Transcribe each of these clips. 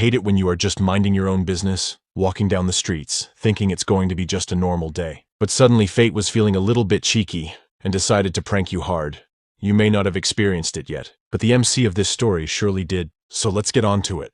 hate it when you are just minding your own business, walking down the streets, thinking it's going to be just a normal day. But suddenly fate was feeling a little bit cheeky and decided to prank you hard. You may not have experienced it yet, but the MC of this story surely did, so let's get on to it.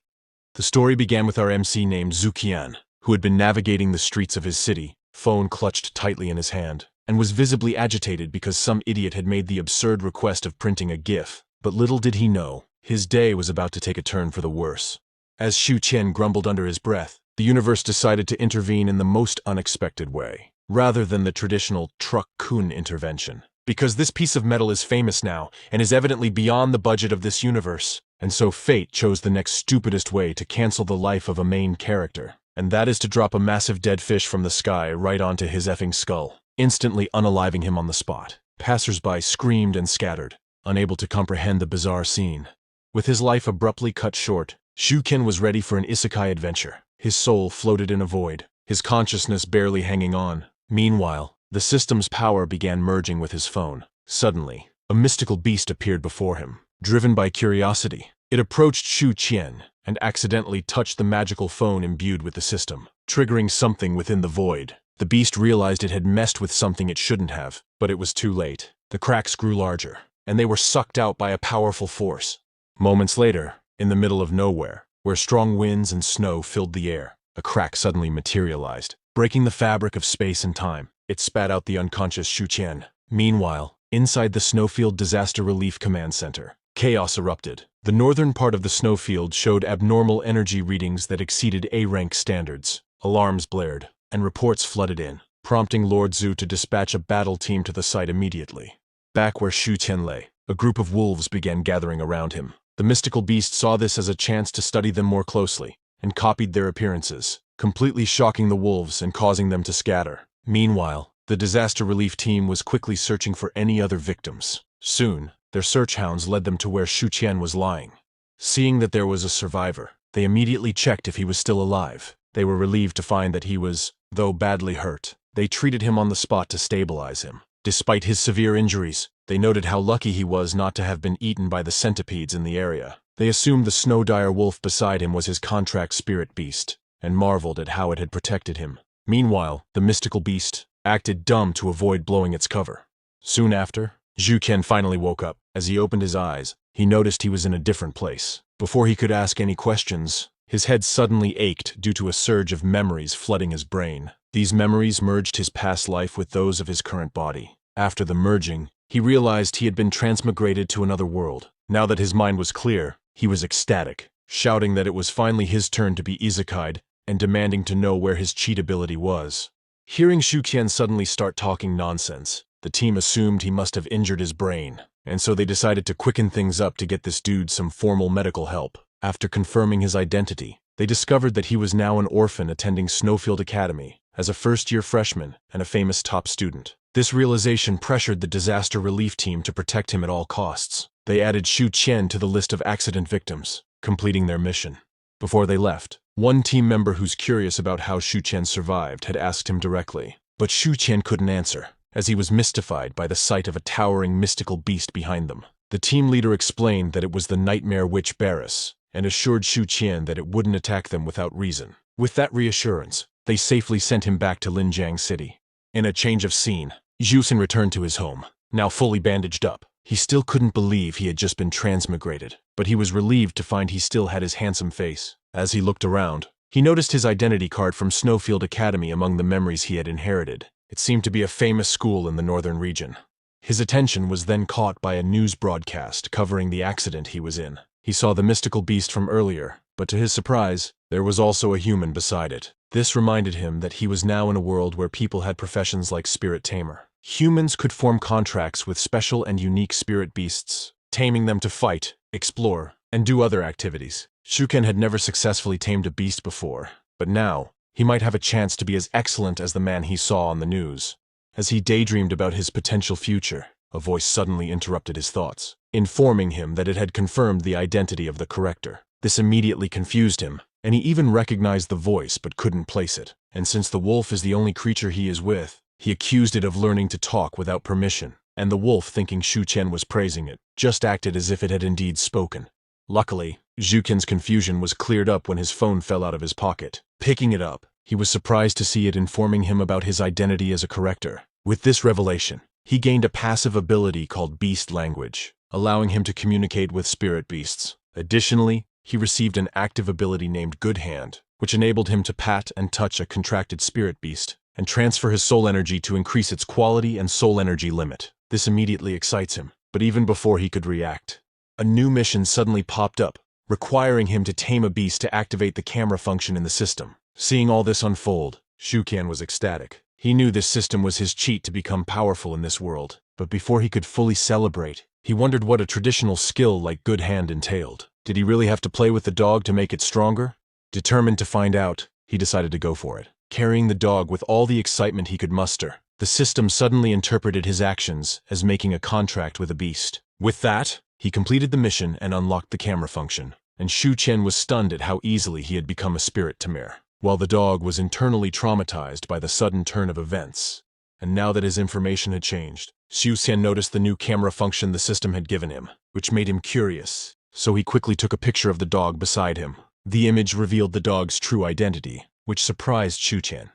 The story began with our MC named Zukian, who had been navigating the streets of his city, phone clutched tightly in his hand, and was visibly agitated because some idiot had made the absurd request of printing a GIF. But little did he know, his day was about to take a turn for the worse. As Shu Qian grumbled under his breath, the universe decided to intervene in the most unexpected way, rather than the traditional truck-kun intervention. Because this piece of metal is famous now, and is evidently beyond the budget of this universe, and so fate chose the next stupidest way to cancel the life of a main character, and that is to drop a massive dead fish from the sky right onto his effing skull, instantly unaliving him on the spot. Passers-by screamed and scattered, unable to comprehend the bizarre scene. With his life abruptly cut short, Shu Qian was ready for an isekai adventure. His soul floated in a void, his consciousness barely hanging on. Meanwhile, the system's power began merging with his phone. Suddenly, a mystical beast appeared before him. Driven by curiosity, it approached Shu Qian and accidentally touched the magical phone imbued with the system, triggering something within the void. The beast realized it had messed with something it shouldn't have, but it was too late. The cracks grew larger, and they were sucked out by a powerful force. Moments later, in the middle of nowhere, where strong winds and snow filled the air, a crack suddenly materialized, breaking the fabric of space and time. It spat out the unconscious Shu Qian. Meanwhile, inside the Snowfield Disaster Relief Command Center, chaos erupted. The northern part of the snowfield showed abnormal energy readings that exceeded A-rank standards. Alarms blared, and reports flooded in, prompting Lord Zhu to dispatch a battle team to the site immediately. Back where Shu Qian lay, a group of wolves began gathering around him. The mystical beast saw this as a chance to study them more closely, and copied their appearances, completely shocking the wolves and causing them to scatter. Meanwhile, the disaster relief team was quickly searching for any other victims. Soon, their search hounds led them to where Shu Qian was lying. Seeing that there was a survivor, they immediately checked if he was still alive. They were relieved to find that he was, though badly hurt. They treated him on the spot to stabilize him. Despite his severe injuries, they noted how lucky he was not to have been eaten by the centipedes in the area. They assumed the snow-dire wolf beside him was his contract spirit beast, and marveled at how it had protected him. Meanwhile, the mystical beast acted dumb to avoid blowing its cover. Soon after, Shu Qian finally woke up. As he opened his eyes, he noticed he was in a different place. Before he could ask any questions, his head suddenly ached due to a surge of memories flooding his brain. These memories merged his past life with those of his current body. After the merging, he realized he had been transmigrated to another world. Now that his mind was clear, he was ecstatic, shouting that it was finally his turn to be isekai'd and demanding to know where his cheat ability was. Hearing Shu Qian suddenly start talking nonsense, the team assumed he must have injured his brain, and so they decided to quicken things up to get this dude some formal medical help. After confirming his identity, they discovered that he was now an orphan attending Snowfield Academy as a first-year freshman and a famous top student. This realization pressured the disaster relief team to protect him at all costs. They added Shu Qian to the list of accident victims, completing their mission. Before they left, one team member who's curious about how Shu Qian survived had asked him directly, but Shu Qian couldn't answer, as he was mystified by the sight of a towering mystical beast behind them. The team leader explained that it was the nightmare witch Barris, and assured Shu Qian that it wouldn't attack them without reason. With that reassurance, they safely sent him back to Linjiang City. In a change of scene, Zhu Xin returned to his home, now fully bandaged up. He still couldn't believe he had just been transmigrated, but he was relieved to find he still had his handsome face. As he looked around, he noticed his identity card from Snowfield Academy among the memories he had inherited. It seemed to be a famous school in the northern region. His attention was then caught by a news broadcast covering the accident he was in. He saw the mystical beast from earlier, but to his surprise, there was also a human beside it. This reminded him that he was now in a world where people had professions like spirit tamer. Humans could form contracts with special and unique spirit beasts, taming them to fight, explore, and do other activities. Shu Qian had never successfully tamed a beast before, but now, he might have a chance to be as excellent as the man he saw on the news. As he daydreamed about his potential future, a voice suddenly interrupted his thoughts, informing him that it had confirmed the identity of the corrector. This immediately confused him, and he even recognized the voice but couldn't place it. And since the wolf is the only creature he is with, he accused it of learning to talk without permission, and the wolf, thinking Shu Qian was praising it, just acted as if it had indeed spoken. Luckily, Zhu Qian's confusion was cleared up when his phone fell out of his pocket. Picking it up, he was surprised to see it informing him about his identity as a corrector. With this revelation, he gained a passive ability called beast language, allowing him to communicate with spirit beasts. Additionally, he received an active ability named Good Hand, which enabled him to pat and touch a contracted spirit beast and transfer his soul energy to increase its quality and soul energy limit. This immediately excites him, but even before he could react, a new mission suddenly popped up, requiring him to tame a beast to activate the camera function in the system. Seeing all this unfold, Zhu Qian was ecstatic. He knew this system was his cheat to become powerful in this world, but before he could fully celebrate, he wondered what a traditional skill like Good Hand entailed. Did he really have to play with the dog to make it stronger? Determined to find out, he decided to go for it. Carrying the dog with all the excitement he could muster, the system suddenly interpreted his actions as making a contract with a beast. With that, he completed the mission and unlocked the camera function, and Zhu Qian was stunned at how easily he had become a spirit tamer, while the dog was internally traumatized by the sudden turn of events. And now that his information had changed, Zhu Qian noticed the new camera function the system had given him, which made him curious, so he quickly took a picture of the dog beside him. The image revealed the dog's true identity, which surprised Zhu Qian,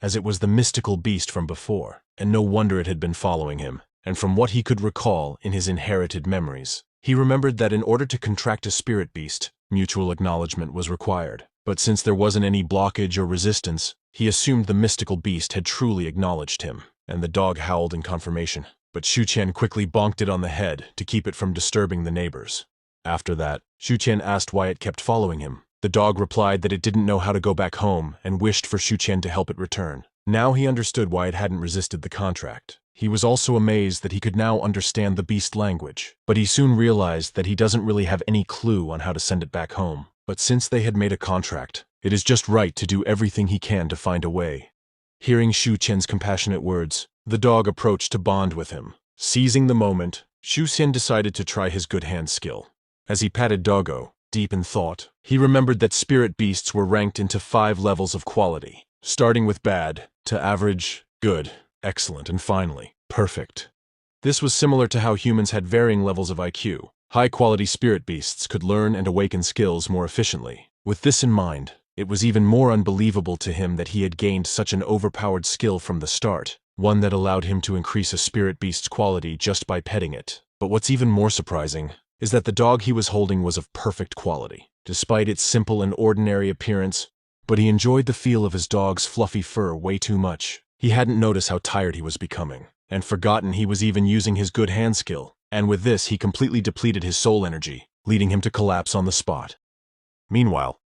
as it was the mystical beast from before, and no wonder it had been following him. And from what he could recall in his inherited memories, he remembered that in order to contract a spirit beast, mutual acknowledgement was required. But since there wasn't any blockage or resistance, he assumed the mystical beast had truly acknowledged him, and the dog howled in confirmation. But Zhu Qian quickly bonked it on the head to keep it from disturbing the neighbors. After that, Zhu Qian asked why it kept following him. The dog replied that it didn't know how to go back home and wished for Zhu Qian to help it return. Now he understood why it hadn't resisted the contract. He was also amazed that he could now understand the beast language, but he soon realized that he doesn't really have any clue on how to send it back home. But since they had made a contract, it is just right to do everything he can to find a way. Hearing Zhu Qian's compassionate words, the dog approached to bond with him. Seizing the moment, Zhu Qian decided to try his Good Hand skill. As he patted Doggo, deep in thought, he remembered that spirit beasts were ranked into 5 levels of quality, starting with bad, to average, good, excellent, and finally, perfect. This was similar to how humans had varying levels of IQ. High-quality spirit beasts could learn and awaken skills more efficiently. With this in mind, it was even more unbelievable to him that he had gained such an overpowered skill from the start, one that allowed him to increase a spirit beast's quality just by petting it. But what's even more surprising is that the dog he was holding was of perfect quality, despite its simple and ordinary appearance, but he enjoyed the feel of his dog's fluffy fur way too much. He hadn't noticed how tired he was becoming, and forgotten he was even using his Good Hand skill, and with this he completely depleted his soul energy, leading him to collapse on the spot. Meanwhile,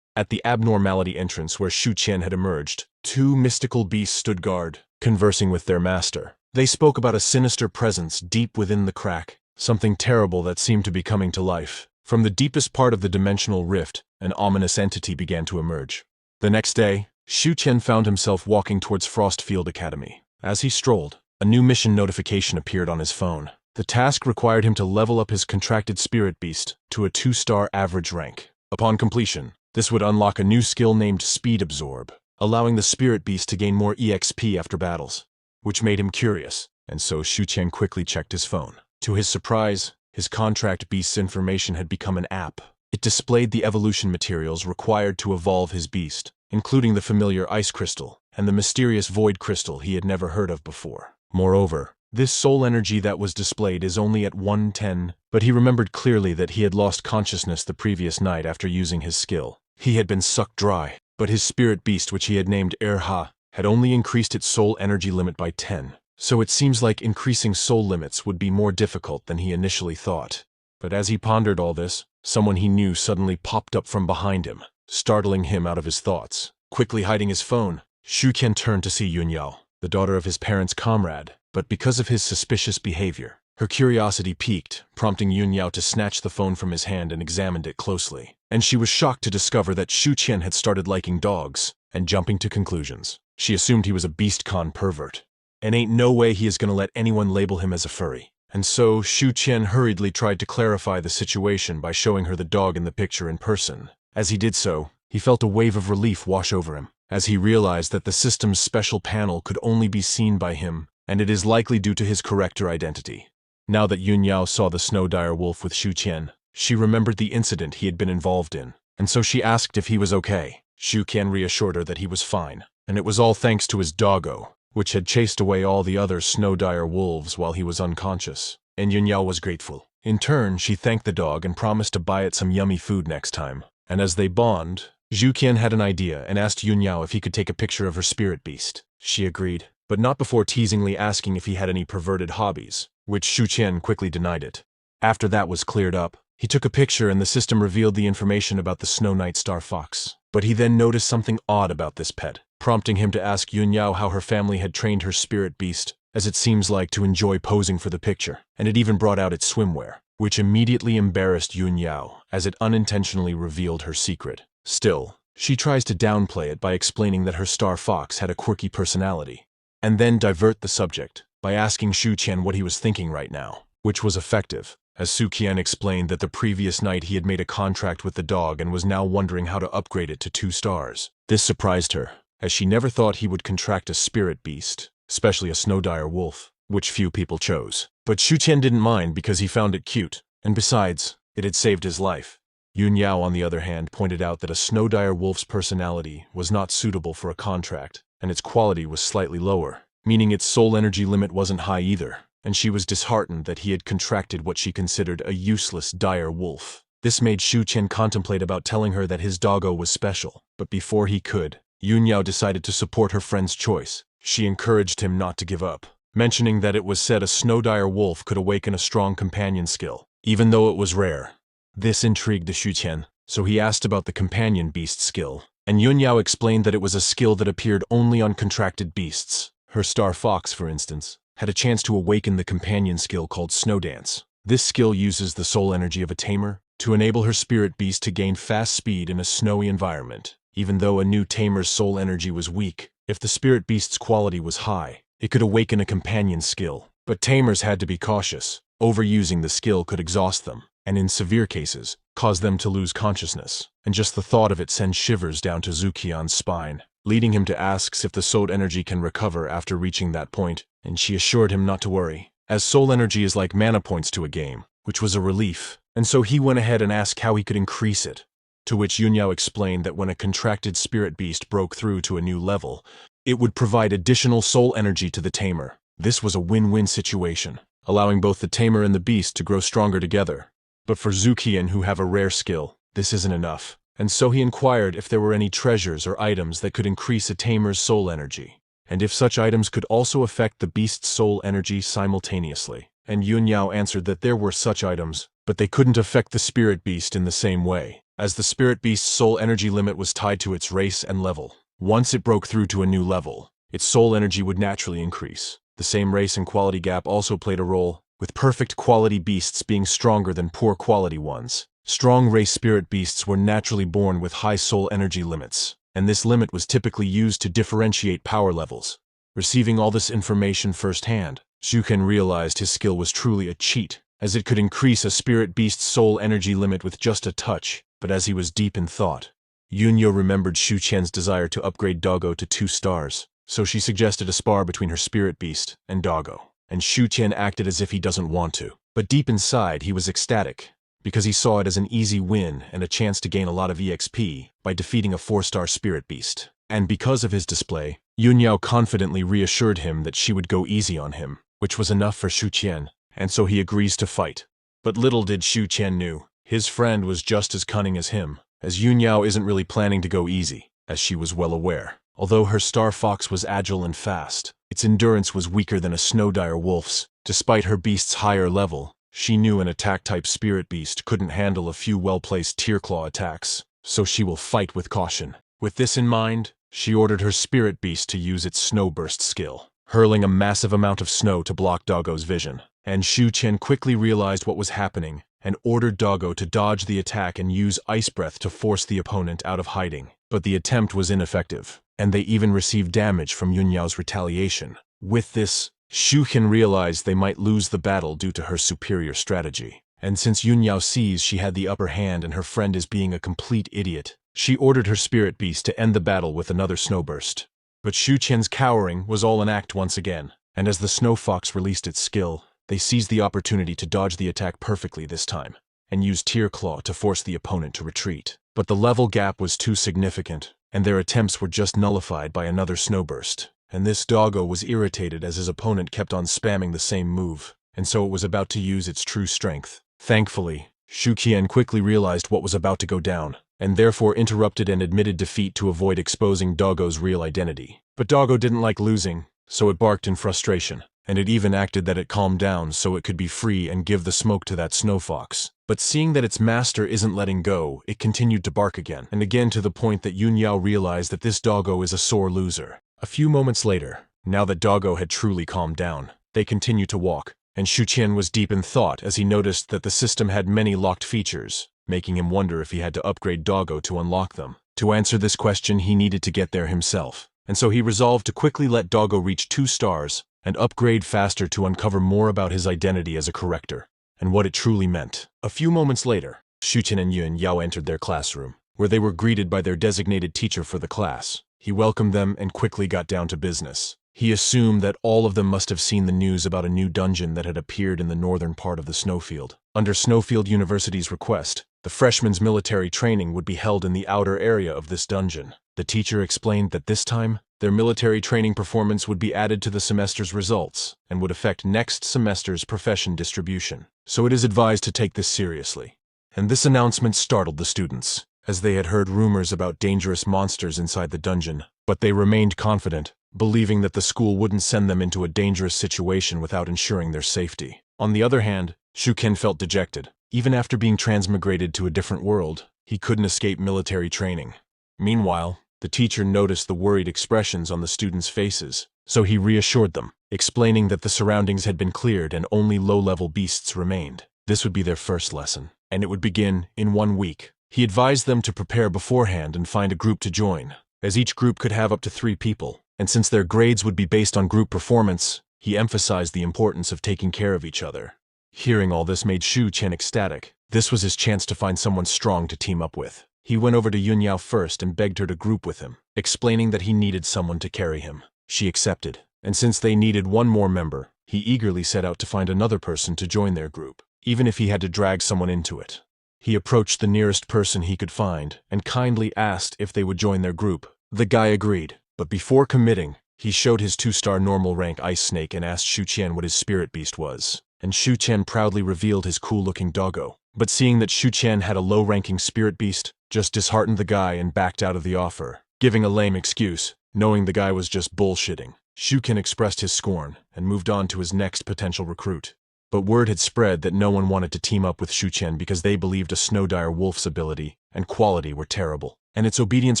at the abnormality entrance where Zhu Qian had emerged, 2 mystical beasts stood guard, conversing with their master. They spoke about a sinister presence deep within the crack, something terrible that seemed to be coming to life. From the deepest part of the dimensional rift, an ominous entity began to emerge. The next day, Zhu Qian found himself walking towards Frostfield Academy. As he strolled, a new mission notification appeared on his phone. The task required him to level up his contracted spirit beast to a 2-star average rank. Upon completion, this would unlock a new skill named Speed Absorb, allowing the spirit beast to gain more EXP after battles, which made him curious, and so Zhu Qian quickly checked his phone. To his surprise, his contract beast's information had become an app. It displayed the evolution materials required to evolve his beast, including the familiar ice crystal and the mysterious void crystal he had never heard of before. Moreover, this soul energy that was displayed is only at 110, but he remembered clearly that he had lost consciousness the previous night after using his skill. He had been sucked dry, but his spirit beast, which he had named Erha, had only increased its soul energy limit by 10. So it seems like increasing soul limits would be more difficult than he initially thought. But as he pondered all this, someone he knew suddenly popped up from behind him, startling him out of his thoughts. Quickly hiding his phone, Zhu Qian turned to see Yunyao, the daughter of his parents' comrade, but because of his suspicious behavior, her curiosity piqued, prompting Yunyao to snatch the phone from his hand and examined it closely. And she was shocked to discover that Zhu Qian had started liking dogs and jumping to conclusions. She assumed he was a beast-con pervert, and ain't no way he is gonna let anyone label him as a furry. And so, Zhu Qian hurriedly tried to clarify the situation by showing her the dog in the picture in person. As he did so, he felt a wave of relief wash over him, as he realized that the system's special panel could only be seen by him, and it is likely due to his corrector identity. Now that Yunyao saw the snow dire wolf with Zhu Qian, She remembered the incident he had been involved in, and so she asked if he was okay. Shu Qian reassured her that he was fine, and it was all thanks to his doggo, which had chased away all the other snow dire wolves while he was unconscious. And Yunyao was grateful. In turn, she thanked the dog and promised to buy it some yummy food next time. And as they bond, Zhu Qian had an idea and asked Yunyao if he could take a picture of her spirit beast. She agreed, but not before teasingly asking if he had any perverted hobbies, which Shu Qian quickly denied it. After that was cleared up, he took a picture and the system revealed the information about the Snow Night Star Fox. But he then noticed something odd about this pet, prompting him to ask Yunyao how her family had trained her spirit beast, as it seems like to enjoy posing for the picture, and it even brought out its swimwear, which immediately embarrassed Yunyao, as it unintentionally revealed her secret. Still, she tries to downplay it by explaining that her star fox had a quirky personality, and then divert the subject by asking Shu Qian what he was thinking right now, which was effective, as Shu Qian explained that the previous night he had made a contract with the dog and was now wondering how to upgrade it to 2 stars. This surprised her, as she never thought he would contract a spirit beast, especially a snow dire wolf, which few people chose. But Shu Qian didn't mind because he found it cute, and besides, it had saved his life. Yunyao, on the other hand, pointed out that a snow dire wolf's personality was not suitable for a contract, and its quality was slightly lower, meaning its soul energy limit wasn't high either, and she was disheartened that he had contracted what she considered a useless dire wolf. This made Shu Qian contemplate about telling her that his doggo was special, but before he could, Yunyao decided to support her friend's choice. She encouraged him not to give up, mentioning that it was said a snow dire wolf could awaken a strong companion skill, even though it was rare. This intrigued the Shu Qian, so he asked about the companion beast skill, and Yunyao explained that it was a skill that appeared only on contracted beasts. Her star fox, for instance, had a chance to awaken the companion skill called Snow Dance. This skill uses the soul energy of a tamer to enable her spirit beast to gain fast speed in a snowy environment. Even though a new tamer's soul energy was weak, if the spirit beast's quality was high, it could awaken a companion skill. But tamers had to be cautious. Overusing the skill could exhaust them, and in severe cases, cause them to lose consciousness. And just the thought of it sends shivers down to Zhu Qian's spine, leading him to ask if the soul energy can recover after reaching that point, and she assured him not to worry, as soul energy is like mana points to a game, which was a relief, and so he went ahead and asked how he could increase it. To which Yunyao explained that when a contracted spirit beast broke through to a new level, it would provide additional soul energy to the tamer. This was a win-win situation, allowing both the tamer and the beast to grow stronger together. But for Zhu Qian, who have a rare skill, this isn't enough, and so he inquired if there were any treasures or items that could increase a tamer's soul energy, and if such items could also affect the beast's soul energy simultaneously. And Yunyao answered that there were such items, but they couldn't affect the spirit beast in the same way, as the spirit beast's soul energy limit was tied to its race and level. Once it broke through to a new level, its soul energy would naturally increase. The same race and quality gap also played a role, with perfect quality beasts being stronger than poor quality ones. Strong race spirit beasts were naturally born with high soul energy limits, and this limit was typically used to differentiate power levels. Receiving all this information firsthand, Shu Qian realized his skill was truly a cheat, as it could increase a spirit beast's soul energy limit with just a touch. But as he was deep in thought, Yunyao remembered Shu Qian's desire to upgrade Doggo to 2 stars, so she suggested a spar between her spirit beast and Doggo, and Shu Qian acted as if he doesn't want to. But deep inside, he was ecstatic, because he saw it as an easy win and a chance to gain a lot of EXP by defeating a 4-star spirit beast. And because of his display, Yunyao confidently reassured him that she would go easy on him, which was enough for Shu Qian, and so he agrees to fight. But little did Shu Qian knew, his friend was just as cunning as him, as Yunyao isn't really planning to go easy, as she was well aware. Although her star fox was agile and fast, its endurance was weaker than a snow dire wolf's. Despite her beast's higher level, she knew an attack-type spirit beast couldn't handle a few well-placed tear claw attacks, so she will fight with caution. With this in mind, she ordered her spirit beast to use its snow burst skill, hurling a massive amount of snow to block Doggo's vision. And Shu Qian quickly realized what was happening, and ordered Doggo to dodge the attack and use Ice Breath to force the opponent out of hiding. But the attempt was ineffective, and they even received damage from Yunyao's retaliation. With this, Shu Qian realized they might lose the battle due to her superior strategy. And since Yunyao sees she had the upper hand and her friend is being a complete idiot, she ordered her spirit beast to end the battle with another snowburst. But Shu Qian's cowering was all an act once again, and as the snow fox released its skill, they seized the opportunity to dodge the attack perfectly this time. and used Tear Claw to force the opponent to retreat. But the level gap was too significant, and their attempts were just nullified by another snowburst. And this doggo was irritated as his opponent kept on spamming the same move, and so it was about to use its true strength. Thankfully, Shu Qian quickly realized what was about to go down, and therefore interrupted and admitted defeat to avoid exposing Doggo's real identity. But Doggo didn't like losing, so it barked in frustration, and it even acted that it calmed down so it could be free and give the smoke to that snow fox. But seeing that its master isn't letting go, it continued to bark again and again, to the point that Yun Yao realized that this Doggo is a sore loser. A few moments later, now that Doggo had truly calmed down, they continued to walk, and Shu Qian was deep in thought as he noticed that the system had many locked features, making him wonder if he had to upgrade Doggo to unlock them. To answer this question, he needed to get there himself, and so he resolved to quickly let Doggo reach 2 stars and upgrade faster to uncover more about his identity as a corrector and what it truly meant. A few moments later, Shu Qian and Yun Yao entered their classroom, where they were greeted by their designated teacher for the class. He welcomed them and quickly got down to business. He assumed that all of them must have seen the news about a new dungeon that had appeared in the northern part of the snowfield. Under Snowfield University's request, the freshmen's military training would be held in the outer area of this dungeon. The teacher explained that this time, their military training performance would be added to the semester's results and would affect next semester's profession distribution. So it is advised to take this seriously. And this announcement startled the students, as they had heard rumors about dangerous monsters inside the dungeon, but they remained confident, believing that the school wouldn't send them into a dangerous situation without ensuring their safety. On the other hand, Shu Qian felt dejected. Even after being transmigrated to a different world, he couldn't escape military training. Meanwhile, the teacher noticed the worried expressions on the students' faces, so he reassured them, explaining that the surroundings had been cleared and only low-level beasts remained. This would be their first lesson, and it would begin in 1 week. He advised them to prepare beforehand and find a group to join, as each group could have up to 3 people, and since their grades would be based on group performance, he emphasized the importance of taking care of each other. Hearing all this made Shu Qian ecstatic. This was his chance to find someone strong to team up with. He went over to Yun Yao first and begged her to group with him, explaining that he needed someone to carry him. She accepted, and since they needed 1 more member, he eagerly set out to find another person to join their group, even if he had to drag someone into it. He approached the nearest person he could find and kindly asked if they would join their group. The guy agreed, but before committing, he showed his 2-star normal rank ice snake and asked Shu Qian what his spirit beast was, and Shu Qian proudly revealed his cool-looking doggo. But seeing that Shu Qian had a low-ranking spirit beast, just disheartened the guy and backed out of the offer, giving a lame excuse, knowing the guy was just bullshitting. Shu Qian expressed his scorn and moved on to his next potential recruit. But word had spread that no one wanted to team up with Shu Qian because they believed a Snowdire Wolf's ability and quality were terrible, and its obedience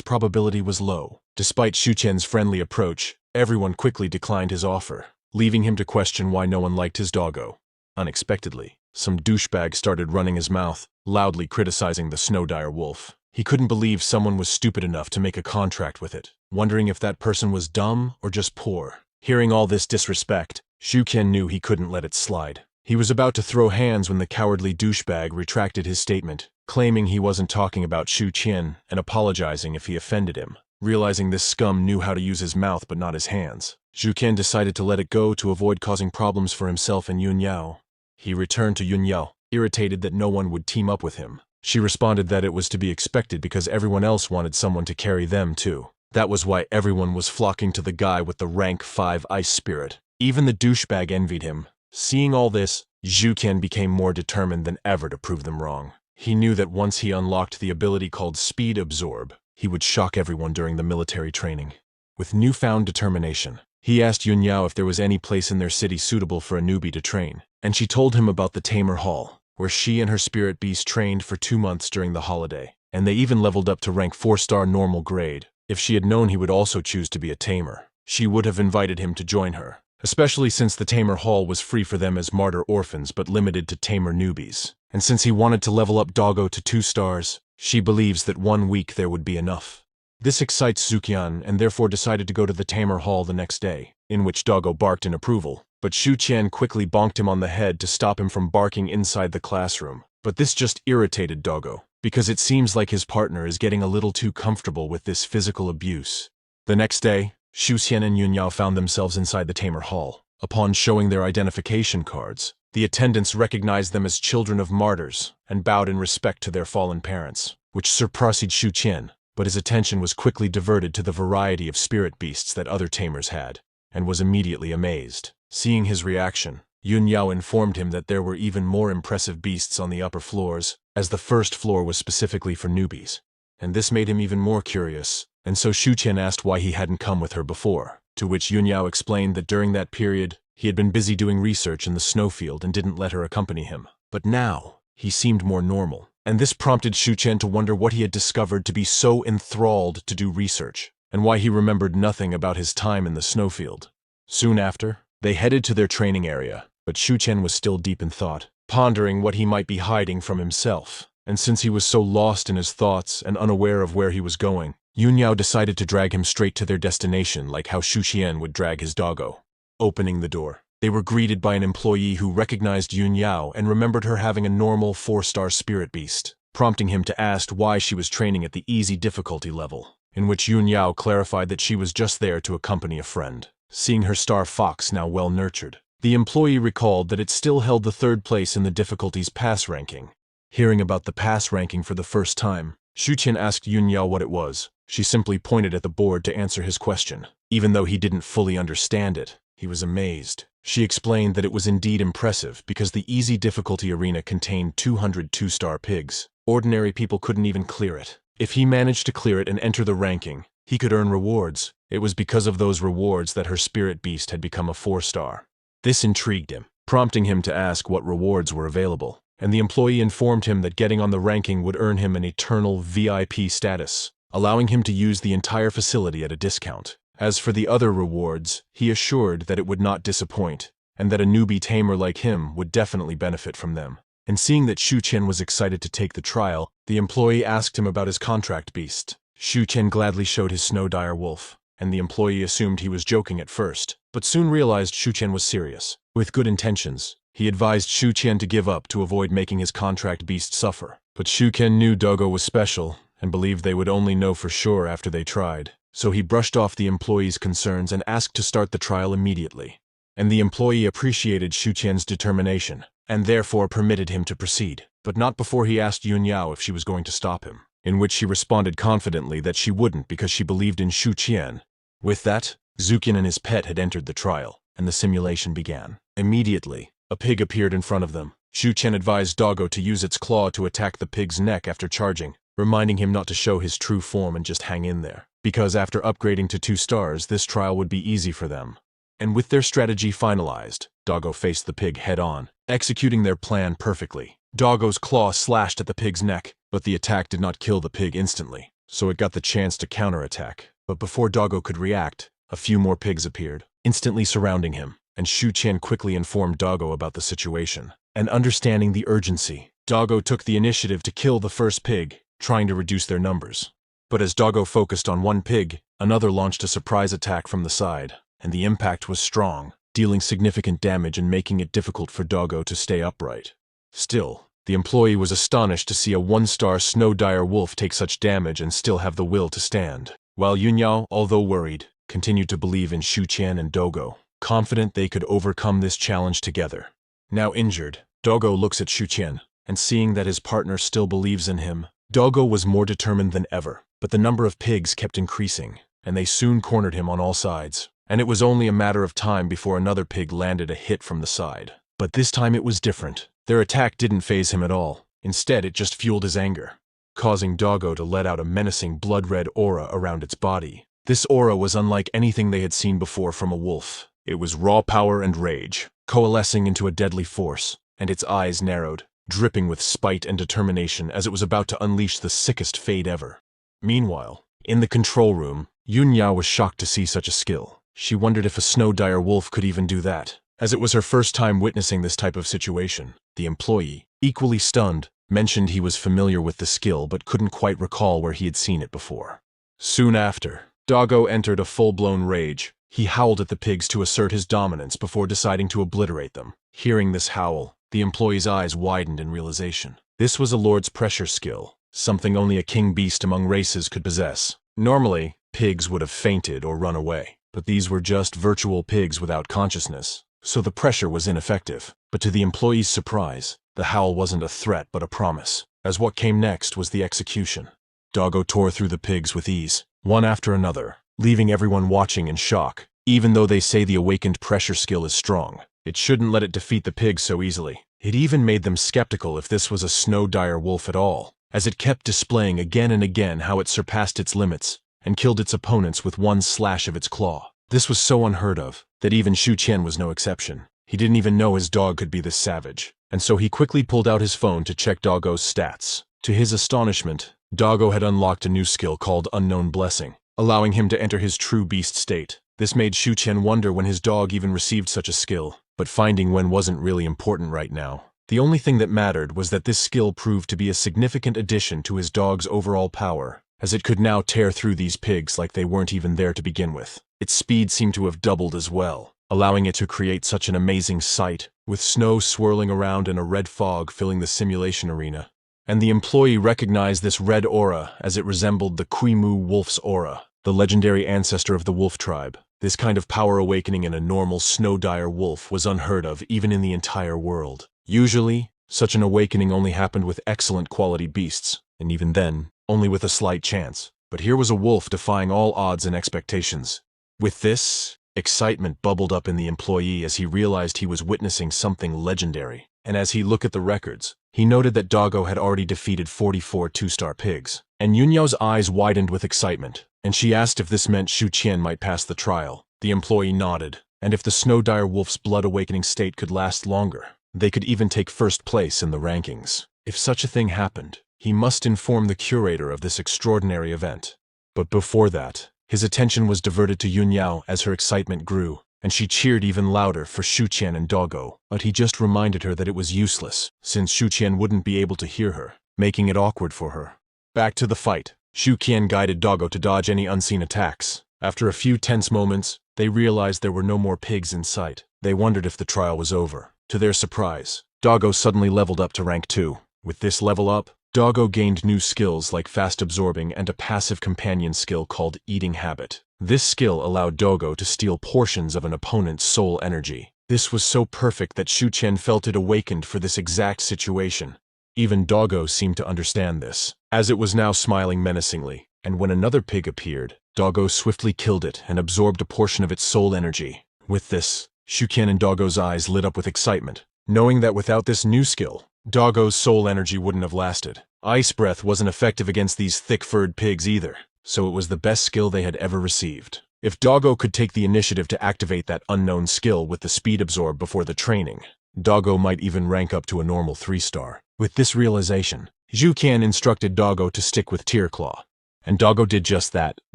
probability was low. Despite Shu Qian's friendly approach, everyone quickly declined his offer, leaving him to question why no one liked his doggo. Unexpectedly, some douchebag started running his mouth, loudly criticizing the Snowdire Wolf. He couldn't believe someone was stupid enough to make a contract with it, wondering if that person was dumb or just poor. Hearing all this disrespect, Shu Qian knew he couldn't let it slide. He was about to throw hands when the cowardly douchebag retracted his statement, claiming he wasn't talking about Shu Qian and apologizing if he offended him. Realizing this scum knew how to use his mouth but not his hands, Shu Qian decided to let it go to avoid causing problems for himself and Yun Yao. He returned to Yun Yao, irritated that no one would team up with him. She responded that it was to be expected because everyone else wanted someone to carry them too. That was why everyone was flocking to the guy with the rank 5 ice spirit. Even the douchebag envied him. Seeing all this, Shu Qian became more determined than ever to prove them wrong. He knew that once he unlocked the ability called Speed Absorb, he would shock everyone during the military training. With newfound determination, he asked Yun Yao if there was any place in their city suitable for a newbie to train, and she told him about the Tamer Hall, where she and her spirit beast trained for 2 months during the holiday, and they even leveled up to rank 4-star normal grade. If she had known he would also choose to be a tamer, she would have invited him to join her, especially since the Tamer Hall was free for them as martyr orphans but limited to tamer newbies. And since he wanted to level up Doggo to 2 stars, she believes that 1 week there would be enough. This excites Shu Qian and therefore decided to go to the Tamer Hall the next day, in which Doggo barked in approval. But Shu Qian quickly bonked him on the head to stop him from barking inside the classroom. But this just irritated Doggo, because it seems like his partner is getting a little too comfortable with this physical abuse. The next day, Shu Qian and Yun Yao found themselves inside the Tamer Hall. Upon showing their identification cards, The attendants recognized them as children of martyrs and bowed in respect to their fallen parents, which surprised Shu Qian, but his attention was quickly diverted to the variety of spirit beasts that other tamers had, and was immediately amazed. Seeing his reaction, Yun Yao informed him that there were even more impressive beasts on the upper floors, as the first floor was specifically for newbies. And this made him even more curious, and so Shu Qian asked why he hadn't come with her before, to which Yun Yao explained that during that period, he had been busy doing research in the snowfield and didn't let her accompany him. But now, he seemed more normal, and this prompted Shu Qian to wonder what he had discovered to be so enthralled to do research, and why he remembered nothing about his time in the snowfield. Soon after, they headed to their training area, but Shu Qian was still deep in thought, pondering what he might be hiding from himself. And since he was so lost in his thoughts and unaware of where he was going, Yun Yao decided to drag him straight to their destination like how Shu Qian would drag his doggo. Opening the door, they were greeted by an employee who recognized Yun Yao and remembered her having a normal 4-star spirit beast, prompting him to ask why she was training at the easy difficulty level, in which Yun Yao clarified that she was just there to accompany a friend. Seeing her star fox now well nurtured, the employee recalled that it still held the 3rd place in the difficulty's pass ranking. Hearing about the pass ranking for the first time, Shu Qian asked Yun Yao what it was. She simply pointed at the board to answer his question. Even though he didn't fully understand it, he was amazed. She explained that it was indeed impressive because the easy difficulty arena contained 200 2-star pigs. Ordinary people couldn't even clear it. If he managed to clear it and enter the ranking, he could earn rewards. It was because of those rewards that her spirit beast had become a 4-star. This intrigued him, prompting him to ask what rewards were available, and the employee informed him that getting on the ranking would earn him an eternal VIP status, allowing him to use the entire facility at a discount. As for the other rewards, he assured that it would not disappoint, and that a newbie tamer like him would definitely benefit from them. And seeing that Shu Qian was excited to take the trial, the employee asked him about his contract beast. Shu Qian gladly showed his snow dire wolf, and the employee assumed he was joking at first, but soon realized Shu Qian was serious. With good intentions, he advised Shu Qian to give up to avoid making his contract beast suffer. But Shu Qian knew Doggo was special, and believed they would only know for sure after they tried. So he brushed off the employee's concerns and asked to start the trial immediately. And the employee appreciated Shu Qian's determination, and therefore permitted him to proceed, but not before he asked Yun Yao if she was going to stop him, in which she responded confidently that she wouldn't because she believed in Shu Qian. With that, Zukin and his pet had entered the trial, and the simulation began. Immediately, a pig appeared in front of them. Shu Qian advised Doggo to use its claw to attack the pig's neck after charging, reminding him not to show his true form and just hang in there, because after upgrading to 2 stars, this trial would be easy for them. And with their strategy finalized, Doggo faced the pig head-on, executing their plan perfectly. Doggo's claw slashed at the pig's neck, but the attack did not kill the pig instantly, so it got the chance to counterattack. But before Doggo could react, a few more pigs appeared, instantly surrounding him, and Shu Qian quickly informed Doggo about the situation. And understanding the urgency, Doggo took the initiative to kill the first pig, trying to reduce their numbers. But as Doggo focused on one pig, another launched a surprise attack from the side, and the impact was strong, dealing significant damage and making it difficult for Doggo to stay upright. Still, the employee was astonished to see a 1-star snow dire wolf take such damage and still have the will to stand, while Yun Yao, although worried, continued to believe in Shu Qian and Doggo, confident they could overcome this challenge together. Now injured, Doggo looks at Shu Qian, and seeing that his partner still believes in him, Doggo was more determined than ever. But the number of pigs kept increasing, and they soon cornered him on all sides. And it was only a matter of time before another pig landed a hit from the side. But this time it was different. Their attack didn't faze him at all. Instead, it just fueled his anger, causing Doggo to let out a menacing blood-red aura around its body. This aura was unlike anything they had seen before from a wolf. It was raw power and rage, coalescing into a deadly force, and its eyes narrowed, dripping with spite and determination as it was about to unleash the sickest fade ever. Meanwhile, in the control room, Yun Yao was shocked to see such a skill. She wondered if a snow dire wolf could even do that, as it was her first time witnessing this type of situation. The employee, equally stunned, mentioned he was familiar with the skill but couldn't quite recall where he had seen it before. Soon after, Doggo entered a full-blown rage. He howled at the pigs to assert his dominance before deciding to obliterate them. Hearing this howl, the employee's eyes widened in realization. This was a lord's pressure skill, something only a king beast among races could possess. Normally, pigs would have fainted or run away, but these were just virtual pigs without consciousness. so the pressure was ineffective. But to the employee's surprise, the howl wasn't a threat but a promise, as what came next was the execution. Doggo tore through the pigs with ease, one after another, leaving everyone watching in shock. Even though they say the awakened pressure skill is strong, it shouldn't let it defeat the pigs so easily. It even made them skeptical if this was a snow dire wolf at all, as it kept displaying again and again how it surpassed its limits and killed its opponents with one slash of its claw. This was so unheard of that even Shu Qian was no exception. He didn't even know his dog could be this savage, and so he quickly pulled out his phone to check Doggo's stats. To his astonishment, Doggo had unlocked a new skill called Unknown Blessing, allowing him to enter his true beast state. This made Shu Qian wonder when his dog even received such a skill, but finding when wasn't really important right now. The only thing that mattered was that this skill proved to be a significant addition to his dog's overall power, as it could now tear through these pigs like they weren't even there to begin with. Its speed seemed to have doubled as well, allowing it to create such an amazing sight, with snow swirling around and a red fog filling the simulation arena. And the employee recognized this red aura as it resembled the Qimu wolf's aura, the legendary ancestor of the wolf tribe. This kind of power awakening in a normal snow dire wolf was unheard of even in the entire world. Usually, such an awakening only happened with excellent quality beasts, and even then, only with a slight chance. But here was a wolf defying all odds and expectations. With this, excitement bubbled up in the employee as he realized he was witnessing something legendary. And as he looked at the records, he noted that Doggo had already defeated 44 two-star pigs. And Yunyao's eyes widened with excitement, and she asked if this meant Shu Qian might pass the trial. The employee nodded, and if the snow dire wolf's blood awakening state could last longer, they could even take first place in the rankings. If such a thing happened, he must inform the curator of this extraordinary event. But before that, his attention was diverted to Yunyao as her excitement grew, and she cheered even louder for Shu Qian and Doggo. But he just reminded her that it was useless, since Shu Qian wouldn't be able to hear her, making it awkward for her. Back to the fight. Shu Qian guided Doggo to dodge any unseen attacks. After a few tense moments, they realized there were no more pigs in sight. They wondered if the trial was over. To their surprise, Doggo suddenly leveled up to rank 2. With this level up, Doggo gained new skills like fast absorbing and a passive companion skill called Eating Habit. This skill allowed Doggo to steal portions of an opponent's soul energy. This was so perfect that Shu Qian felt it awakened for this exact situation. Even Doggo seemed to understand this, as it was now smiling menacingly, and when another pig appeared, Doggo swiftly killed it and absorbed a portion of its soul energy. With this, Shu Qian and Doggo's eyes lit up with excitement, knowing that without this new skill, Doggo's soul energy wouldn't have lasted. Ice Breath wasn't effective against these thick-furred pigs either, so it was the best skill they had ever received. If Doggo could take the initiative to activate that unknown skill with the speed absorb before the training, Doggo might even rank up to a normal 3-star. With this realization, Shu Qian instructed Doggo to stick with Tear Claw. And Doggo did just that,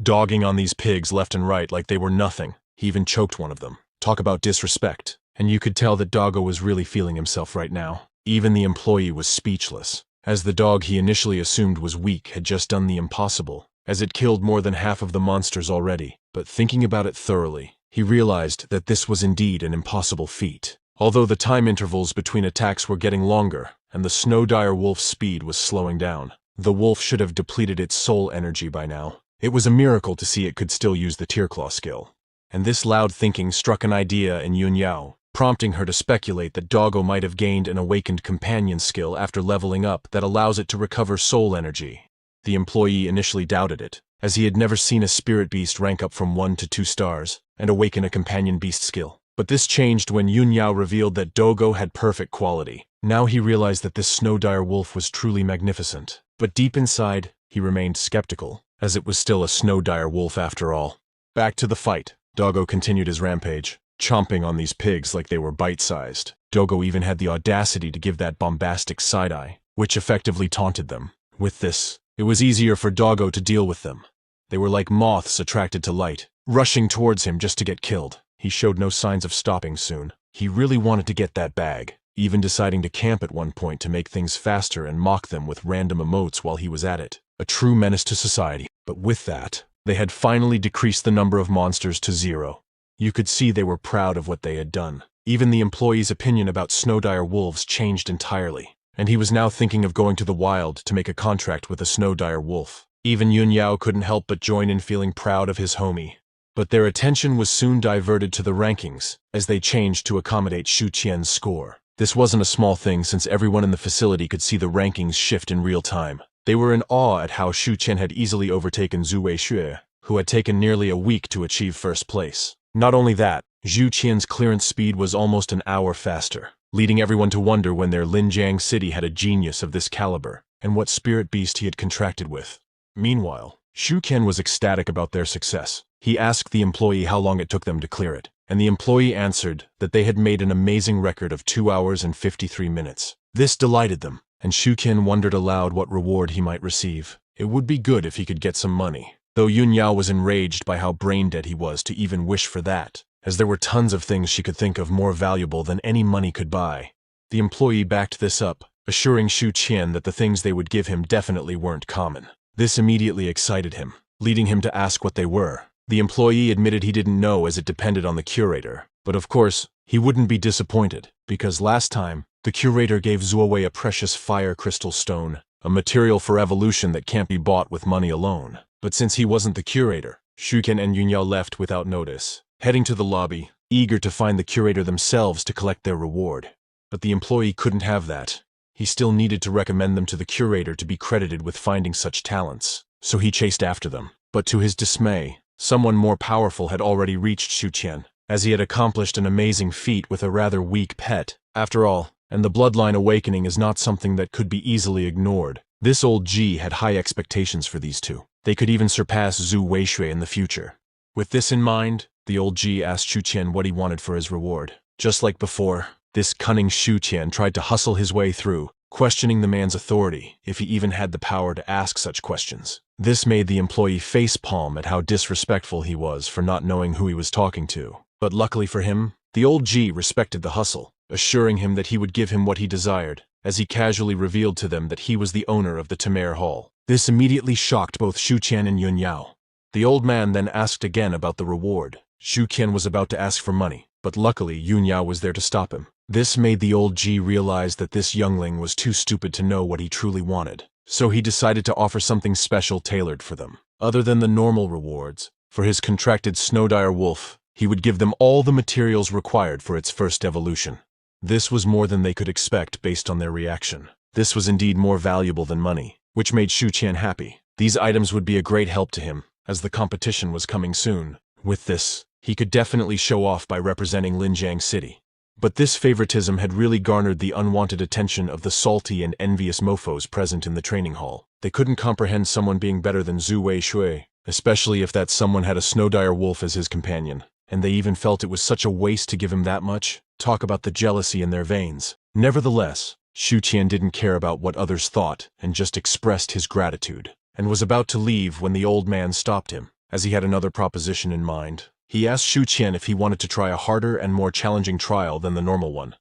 dogging on these pigs left and right like they were nothing. He even choked one of them. Talk about disrespect. And you could tell that Doggo was really feeling himself right now. Even the employee was speechless, as the dog he initially assumed was weak had just done the impossible, as it killed more than half of the monsters already. But thinking about it thoroughly, he realized that this was indeed an impossible feat. Although the time intervals between attacks were getting longer, and the snow dire wolf's speed was slowing down, the wolf should have depleted its soul energy by now. It was a miracle to see it could still use the Tear Claw skill. And this loud thinking struck an idea in Yunyao, prompting her to speculate that Doggo might have gained an awakened companion skill after leveling up that allows it to recover soul energy. The employee initially doubted it, as he had never seen a spirit beast rank up from 1 to 2 stars and awaken a companion beast skill. But this changed when Yunyao revealed that Doggo had perfect quality. Now he realized that this snow dire wolf was truly magnificent. But deep inside, he remained skeptical, as it was still a snow dire wolf after all. Back to the fight. Doggo continued his rampage, chomping on these pigs like they were bite-sized. Doggo even had the audacity to give that bombastic side-eye, which effectively taunted them. With this, it was easier for Doggo to deal with them. They were like moths attracted to light, rushing towards him just to get killed. He showed no signs of stopping soon. He really wanted to get that bag, even deciding to camp at one point to make things faster and mock them with random emotes while he was at it. A true menace to society. But with that, they had finally decreased the number of monsters to 0. You could see they were proud of what they had done. Even the employee's opinion about snow dire wolves changed entirely, and he was now thinking of going to the wild to make a contract with a snow dire wolf. Even Yunyao couldn't help but join in feeling proud of his homie. But their attention was soon diverted to the rankings, as they changed to accommodate Shu Qian's score. This wasn't a small thing since everyone in the facility could see the rankings shift in real time. They were in awe at how Shu Qian had easily overtaken Zhu Weishui, who had taken nearly a week to achieve first place. Not only that, Zhu Qian's clearance speed was almost an hour faster, leading everyone to wonder when their Linjiang city had a genius of this caliber, and what spirit beast he had contracted with. Meanwhile, Shu Qian was ecstatic about their success. He asked the employee how long it took them to clear it, and the employee answered that they had made an amazing record of 2 hours and 53 minutes. This delighted them, and Shu Qian wondered aloud what reward he might receive. It would be good if he could get some money, though Yun Yao was enraged by how brain-dead he was to even wish for that, as there were tons of things she could think of more valuable than any money could buy. The employee backed this up, assuring Shu Qian that the things they would give him definitely weren't common. This immediately excited him, leading him to ask what they were. The employee admitted he didn't know as it depended on the curator, but of course, he wouldn't be disappointed, because last time, the curator gave Zuowei a precious fire crystal stone, a material for evolution that can't be bought with money alone. But since he wasn't the curator, Shu Qian and Yun Yao left without notice, heading to the lobby, eager to find the curator themselves to collect their reward. But the employee couldn't have that. He still needed to recommend them to the curator to be credited with finding such talents, so he chased after them. But to his dismay, someone more powerful had already reached Shu Qian, as he had accomplished an amazing feat with a rather weak pet. After all, and the bloodline awakening is not something that could be easily ignored. This old G had high expectations for these two. They could even surpass Zhu Weishui in the future. With this in mind, the old G asked Shu Qian what he wanted for his reward. Just like before, this cunning Shu Qian tried to hustle his way through, questioning the man's authority, if he even had the power to ask such questions. This made the employee face-palm at how disrespectful he was for not knowing who he was talking to. But luckily for him, the old G respected the hustle, assuring him that he would give him what he desired, as he casually revealed to them that he was the owner of the Tamer Hall. This immediately shocked both Shu Qian and Yun Yao. The old man then asked again about the reward. Shu Qian was about to ask for money, but luckily Yun Yao was there to stop him. This made the old G realize that this youngling was too stupid to know what he truly wanted, so he decided to offer something special tailored for them. Other than the normal rewards, for his contracted Snowdire wolf, he would give them all the materials required for its first evolution. This was more than they could expect based on their reaction. This was indeed more valuable than money, which made Shu Qian happy. These items would be a great help to him, as the competition was coming soon. With this, he could definitely show off by representing Linjiang City. But this favoritism had really garnered the unwanted attention of the salty and envious mofos present in the training hall. They couldn't comprehend someone being better than Zhu Weishui, especially if that someone had a Snowdire wolf as his companion, and they even felt it was such a waste to give him that much. Talk about the jealousy in their veins. Nevertheless, Shu Qian didn't care about what others thought and just expressed his gratitude, and was about to leave when the old man stopped him, as he had another proposition in mind. He asked Shu Qian if he wanted to try a harder and more challenging trial than the normal one.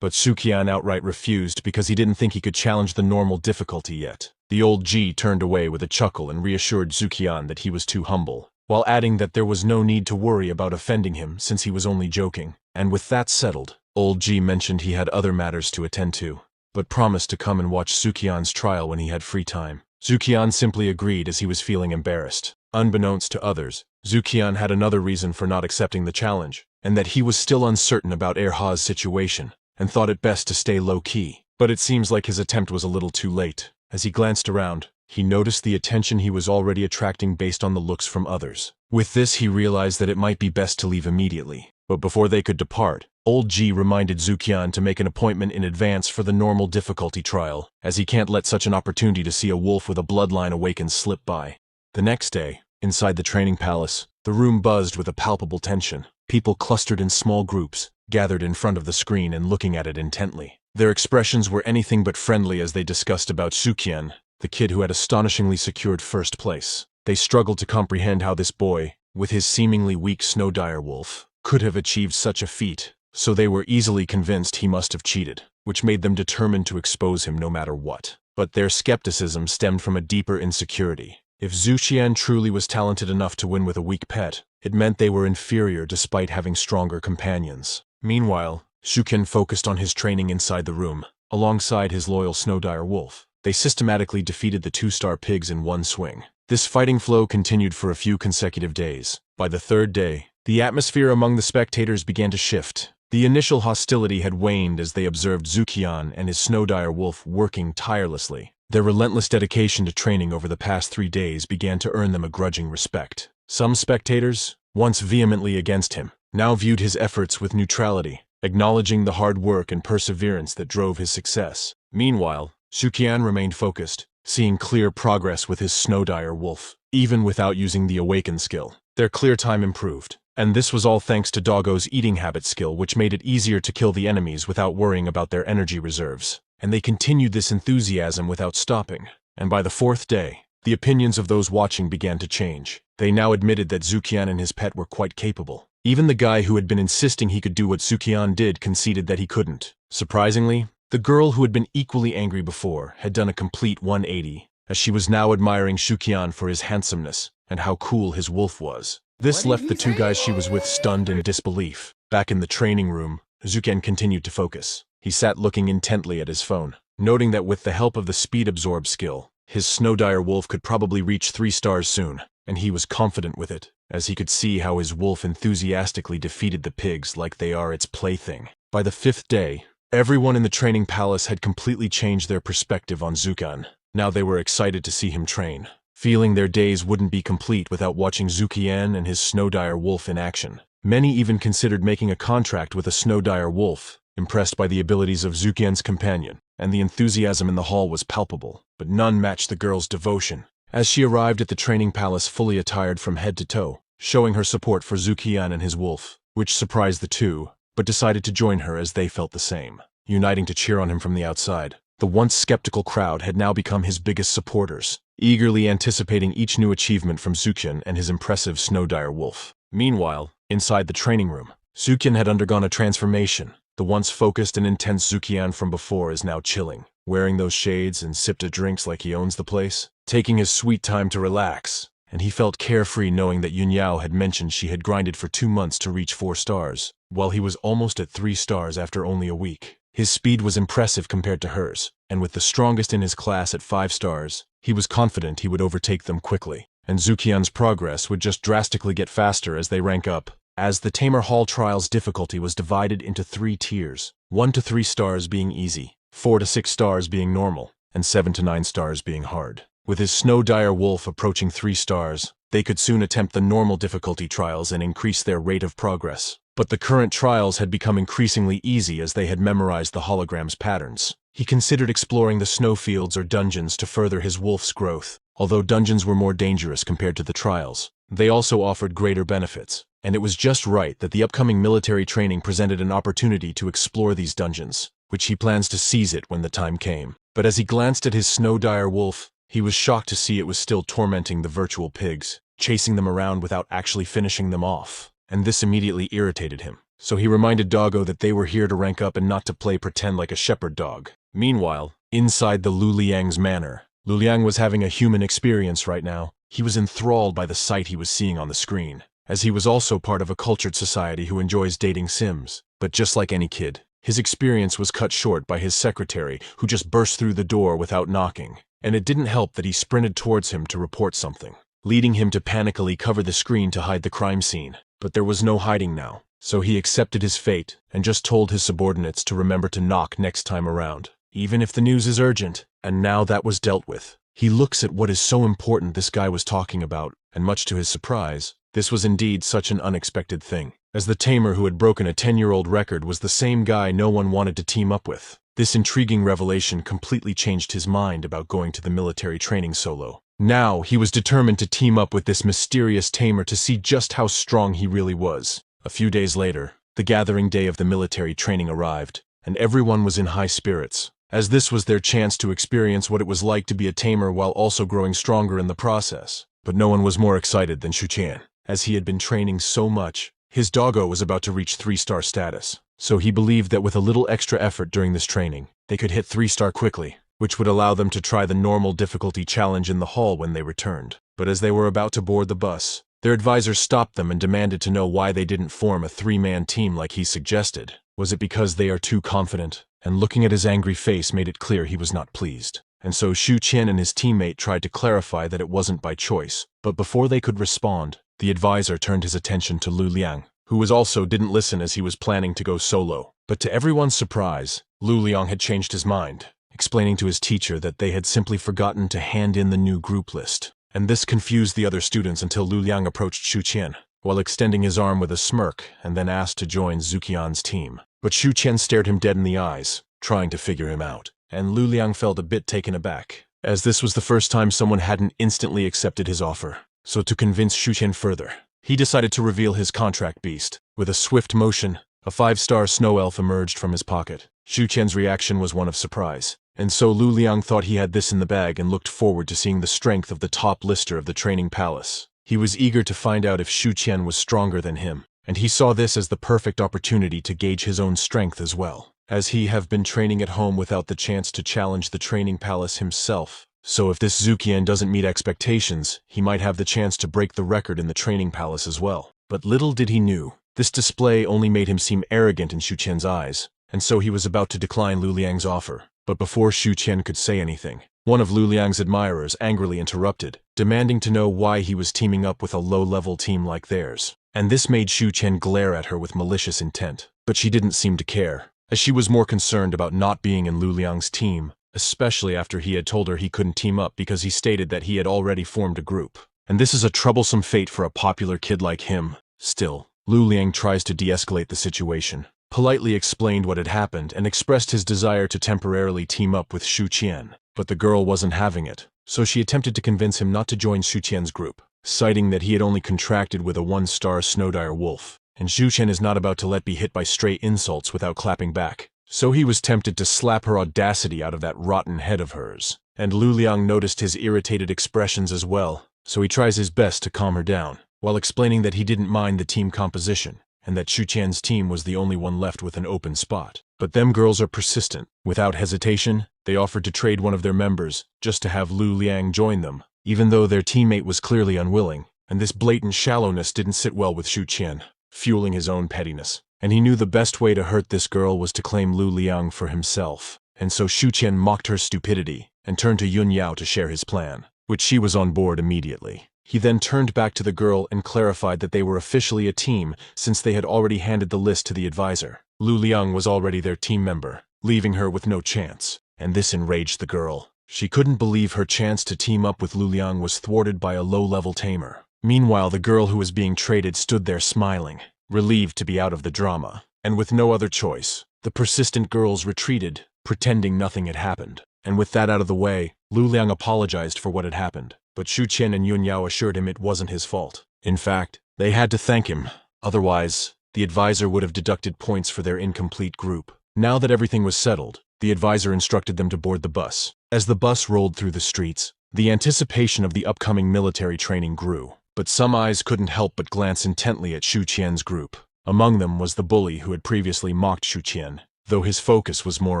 But Shu Qian outright refused because he didn't think he could challenge the normal difficulty yet. The old G turned away with a chuckle and reassured Shu Qian that he was too humble, while adding that there was no need to worry about offending him since he was only joking. And with that settled, old G mentioned he had other matters to attend to, but promised to come and watch Shu Qian's trial when he had free time. Shu Qian simply agreed as he was feeling embarrassed. Unbeknownst to others, Shu Qian had another reason for not accepting the challenge, and that he was still uncertain about Erha's situation, and thought it best to stay low-key. But it seems like his attempt was a little too late. As he glanced around, he noticed the attention he was already attracting based on the looks from others. With this, he realized that it might be best to leave immediately. But before they could depart, old G reminded Shu Qian to make an appointment in advance for the normal difficulty trial, as he can't let such an opportunity to see a wolf with a bloodline awakened slip by. The next day, inside the training palace, the room buzzed with a palpable tension. People clustered in small groups, gathered in front of the screen and looking at it intently. Their expressions were anything but friendly as they discussed about Shu Qian, the kid who had astonishingly secured first place. They struggled to comprehend how this boy, with his seemingly weak Snowdire wolf, could have achieved such a feat, so they were easily convinced he must have cheated, which made them determined to expose him no matter what. But their skepticism stemmed from a deeper insecurity. If Shu Qian truly was talented enough to win with a weak pet, it meant they were inferior despite having stronger companions. Meanwhile, Shu Qian focused on his training inside the room, alongside his loyal Snowdire wolf. They systematically defeated the 2-star pigs in one swing. This fighting flow continued for a few consecutive days. By the third day, the atmosphere among the spectators began to shift. The initial hostility had waned as they observed Zukian and his Snowdire Wolf working tirelessly. Their relentless dedication to training over the past 3 days began to earn them a grudging respect. Some spectators, once vehemently against him, now viewed his efforts with neutrality, acknowledging the hard work and perseverance that drove his success. Meanwhile, Zukian remained focused, seeing clear progress with his Snowdire Wolf, even without using the Awaken skill. Their clear time improved, and this was all thanks to Doggo's eating habit skill, which made it easier to kill the enemies without worrying about their energy reserves. And they continued this enthusiasm without stopping. And by the 4th day, the opinions of those watching began to change. They now admitted that Zukian and his pet were quite capable. Even the guy who had been insisting he could do what Zukian did conceded that he couldn't. Surprisingly, the girl who had been equally angry before had done a complete 180, as she was now admiring Zukian for his handsomeness and how cool his wolf was. This left the 2 guys she was with stunned in disbelief. Back in the training room, Zukian continued to focus. He sat looking intently at his phone, noting that with the help of the speed absorb skill, his Snowdire Wolf could probably reach 3 stars soon, and he was confident with it, as he could see how his wolf enthusiastically defeated the pigs like they are its plaything. By the 5th day, everyone in the training palace had completely changed their perspective on Zukian. Now they were excited to see him train, feeling their days wouldn't be complete without watching Zukian and his Snowdire Wolf in action. Many even considered making a contract with a Snowdire Wolf, impressed by the abilities of Zukian's companion, and the enthusiasm in the hall was palpable, but none matched the girl's devotion. As she arrived at the training palace fully attired from head to toe, showing her support for Zukian and his wolf, which surprised the 2, but decided to join her as they felt the same, uniting to cheer on him from the outside. The once skeptical crowd had now become his biggest supporters, eagerly anticipating each new achievement from Zukian and his impressive Snowdire Wolf. Meanwhile, inside the training room, Zukian had undergone a transformation. The once focused and intense Zukian from before is now chilling, wearing those shades and sipped at drinks like he owns the place, taking his sweet time to relax, and he felt carefree knowing that Yunyao had mentioned she had grinded for 2 months to reach 4 stars, while he was almost at 3 stars after only a week. His speed was impressive compared to hers, and with the strongest in his class at 5 stars, he was confident he would overtake them quickly, and Zukian's progress would just drastically get faster as they rank up. As the Tamer Hall trial's difficulty was divided into 3 tiers, 1 to 3 stars being easy, 4 to 6 stars being normal, and 7 to 9 stars being hard. With his Snowdire Wolf approaching 3 stars, they could soon attempt the normal difficulty trials and increase their rate of progress. But the current trials had become increasingly easy as they had memorized the hologram's patterns. He considered exploring the snowfields or dungeons to further his wolf's growth. Although dungeons were more dangerous compared to the trials, they also offered greater benefits, and it was just right that the upcoming military training presented an opportunity to explore these dungeons, which he plans to seize it when the time came. But as he glanced at his Snowdire Wolf, he was shocked to see it was still tormenting the virtual pigs, chasing them around without actually finishing them off, and this immediately irritated him. So he reminded Doggo that they were here to rank up and not to play pretend like a shepherd dog. Meanwhile, inside the Luliang's manor, Luliang was having a human experience right now. He was enthralled by the sight he was seeing on the screen, as he was also part of a cultured society who enjoys dating Sims. But just like any kid, his experience was cut short by his secretary, who just burst through the door without knocking, and it didn't help that he sprinted towards him to report something, leading him to panically cover the screen to hide the crime scene. But there was no hiding now, so he accepted his fate and just told his subordinates to remember to knock next time around, even if the news is urgent. And now that was dealt with, he looks at what is so important this guy was talking about, and much to his surprise, this was indeed such an unexpected thing, as the tamer who had broken a 10-year-old record was the same guy no one wanted to team up with. This intriguing revelation completely changed his mind about going to the military training solo. Now he was determined to team up with this mysterious tamer to see just how strong he really was. A few days later, the gathering day of the military training arrived, and everyone was in high spirits, as this was their chance to experience what it was like to be a tamer while also growing stronger in the process. But no one was more excited than Shuqian. As he had been training so much, his doggo was about to reach 3-star status, so he believed that with a little extra effort during this training, they could hit 3-star quickly, which would allow them to try the normal difficulty challenge in the hall when they returned. But as they were about to board the bus, their advisors stopped them and demanded to know why they didn't form a 3-man team like he suggested. Was it because they are too confident? And looking at his angry face made it clear he was not pleased. and so Xu Qian and his teammate tried to clarify that it wasn't by choice. But before they could respond, the advisor turned his attention to Lu Liang, who didn't listen as he was planning to go solo. But to everyone's surprise, Lu Liang had changed his mind, explaining to his teacher that they had simply forgotten to hand in the new group list. And this confused the other students until Lu Liang approached Xu Qian, while extending his arm with a smirk, and then asked to join Zuqian's team. But Xu Qian stared him dead in the eyes, trying to figure him out. And Lu Liang felt a bit taken aback, as this was the first time someone hadn't instantly accepted his offer. So to convince Xu Qian further, he decided to reveal his contract beast. With a swift motion, a 5-star snow elf emerged from his pocket. Xu Qian's reaction was one of surprise, and so Lu Liang thought he had this in the bag and looked forward to seeing the strength of the top lister of the training palace. He was eager to find out if Xu Qian was stronger than him, and he saw this as the perfect opportunity to gauge his own strength as well, as he have been training at home without the chance to challenge the training palace himself. So if this Zuqian doesn't meet expectations, he might have the chance to break the record in the training palace as well. But little did he knew, this display only made him seem arrogant in Xu Qian's eyes, and so he was about to decline Lu Liang's offer. But before Xu Qian could say anything, one of Lu Liang's admirers angrily interrupted, demanding to know why he was teaming up with a low-level team like theirs. And this made Xu Qian glare at her with malicious intent. But she didn't seem to care, as she was more concerned about not being in Lu Liang's team, especially after he had told her he couldn't team up because he stated that he had already formed a group. And this is a troublesome fate for a popular kid like him. Still, Lu Liang tries to de-escalate the situation, politely explained what had happened, and expressed his desire to temporarily team up with Xu Qian. But the girl wasn't having it, so she attempted to convince him not to join Xu Qian's group, citing that he had only contracted with a 1-star Snowdire wolf, and Xu Qian is not about to let be hit by stray insults without clapping back. So he was tempted to slap her audacity out of that rotten head of hers. And Lu Liang noticed his irritated expressions as well, so he tries his best to calm her down, while explaining that he didn't mind the team composition, and that Xu Qian's team was the only one left with an open spot. But them girls are persistent. Without hesitation, they offered to trade one of their members, just to have Lu Liang join them, even though their teammate was clearly unwilling. And this blatant shallowness didn't sit well with Xu Qian, fueling his own pettiness. And he knew the best way to hurt this girl was to claim Lu Liang for himself. And so Xu Qian mocked her stupidity, and turned to Yun Yao to share his plan, which she was on board immediately. He then turned back to the girl and clarified that they were officially a team since they had already handed the list to the advisor. Lu Liang was already their team member, leaving her with no chance, and this enraged the girl. She couldn't believe her chance to team up with Lu Liang was thwarted by a low-level tamer. Meanwhile, the girl who was being traded stood there smiling, relieved to be out of the drama, and with no other choice, the persistent girls retreated, pretending nothing had happened. And with that out of the way, Lu Liang apologized for what had happened, but Xu Qian and Yun Yao assured him it wasn't his fault. In fact, they had to thank him, otherwise, the advisor would have deducted points for their incomplete group. Now that everything was settled, the advisor instructed them to board the bus. As the bus rolled through the streets, the anticipation of the upcoming military training grew, but some eyes couldn't help but glance intently at Xu Qian's group. Among them was the bully who had previously mocked Xu Qian, though his focus was more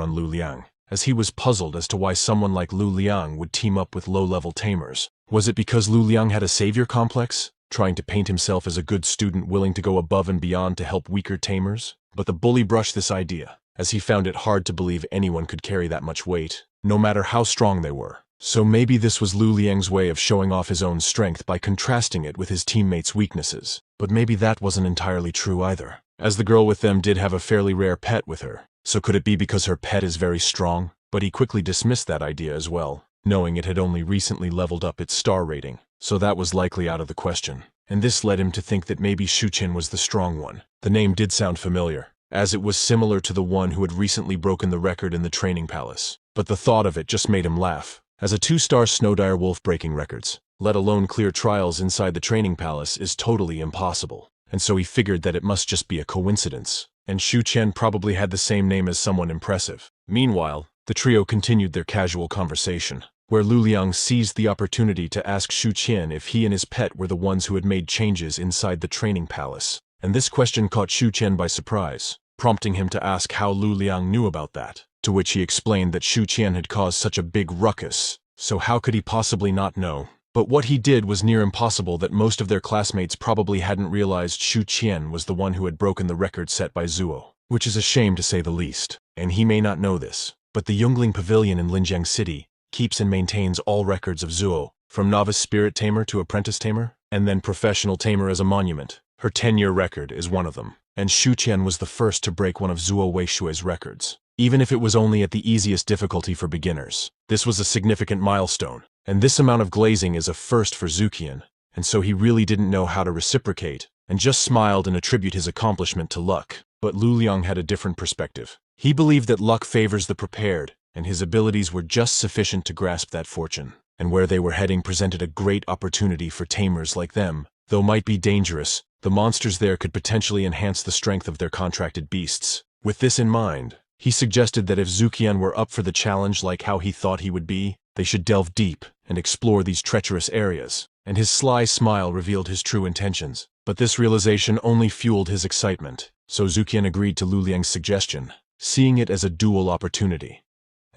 on Lu Liang, as he was puzzled as to why someone like Lu Liang would team up with low-level tamers. Was it because Lu Liang had a savior complex, trying to paint himself as a good student willing to go above and beyond to help weaker tamers? But the bully brushed this idea, as he found it hard to believe anyone could carry that much weight, no matter how strong they were. So maybe this was Lu Liang's way of showing off his own strength by contrasting it with his teammates' weaknesses. But maybe that wasn't entirely true either, as the girl with them did have a fairly rare pet with her. So could it be because her pet is very strong? But he quickly dismissed that idea as well, knowing it had only recently leveled up its star rating, so that was likely out of the question. And this led him to think that maybe Xu Qian was the strong one. The name did sound familiar, as it was similar to the one who had recently broken the record in the training palace. But the thought of it just made him laugh, as a 2-star Snowdire wolf breaking records, let alone clear trials inside the training palace, is totally impossible. And so he figured that it must just be a coincidence, and Xu Qian probably had the same name as someone impressive. Meanwhile, the trio continued their casual conversation, where Lu Liang seized the opportunity to ask Xu Qian if he and his pet were the ones who had made changes inside the training palace. And this question caught Xu Qian by surprise, prompting him to ask how Lu Liang knew about that, to which he explained that Xu Qian had caused such a big ruckus, so how could he possibly not know? But what he did was near impossible, that most of their classmates probably hadn't realized Xu Qian was the one who had broken the record set by Zuo, which is a shame to say the least. And he may not know this, but the Yungling Pavilion in Linjiang City keeps and maintains all records of Zuo, from novice spirit tamer to apprentice tamer, and then professional tamer as a monument. Her 10-year record is one of them, and Shuqian was the first to break one of Zuo Weishui's records, even if it was only at the easiest difficulty for beginners. This was a significant milestone, and this amount of glazing is a first for Zuqian, and so he really didn't know how to reciprocate, and just smiled and attribute his accomplishment to luck. But Luliang had a different perspective. He believed that luck favors the prepared, and his abilities were just sufficient to grasp that fortune. And where they were heading presented a great opportunity for tamers like them. Though might be dangerous, the monsters there could potentially enhance the strength of their contracted beasts. With this in mind, he suggested that if Zuqian were up for the challenge like how he thought he would be, they should delve deep and explore these treacherous areas. And his sly smile revealed his true intentions. But this realization only fueled his excitement. So Zuqian agreed to Luliang's suggestion, seeing it as a dual opportunity.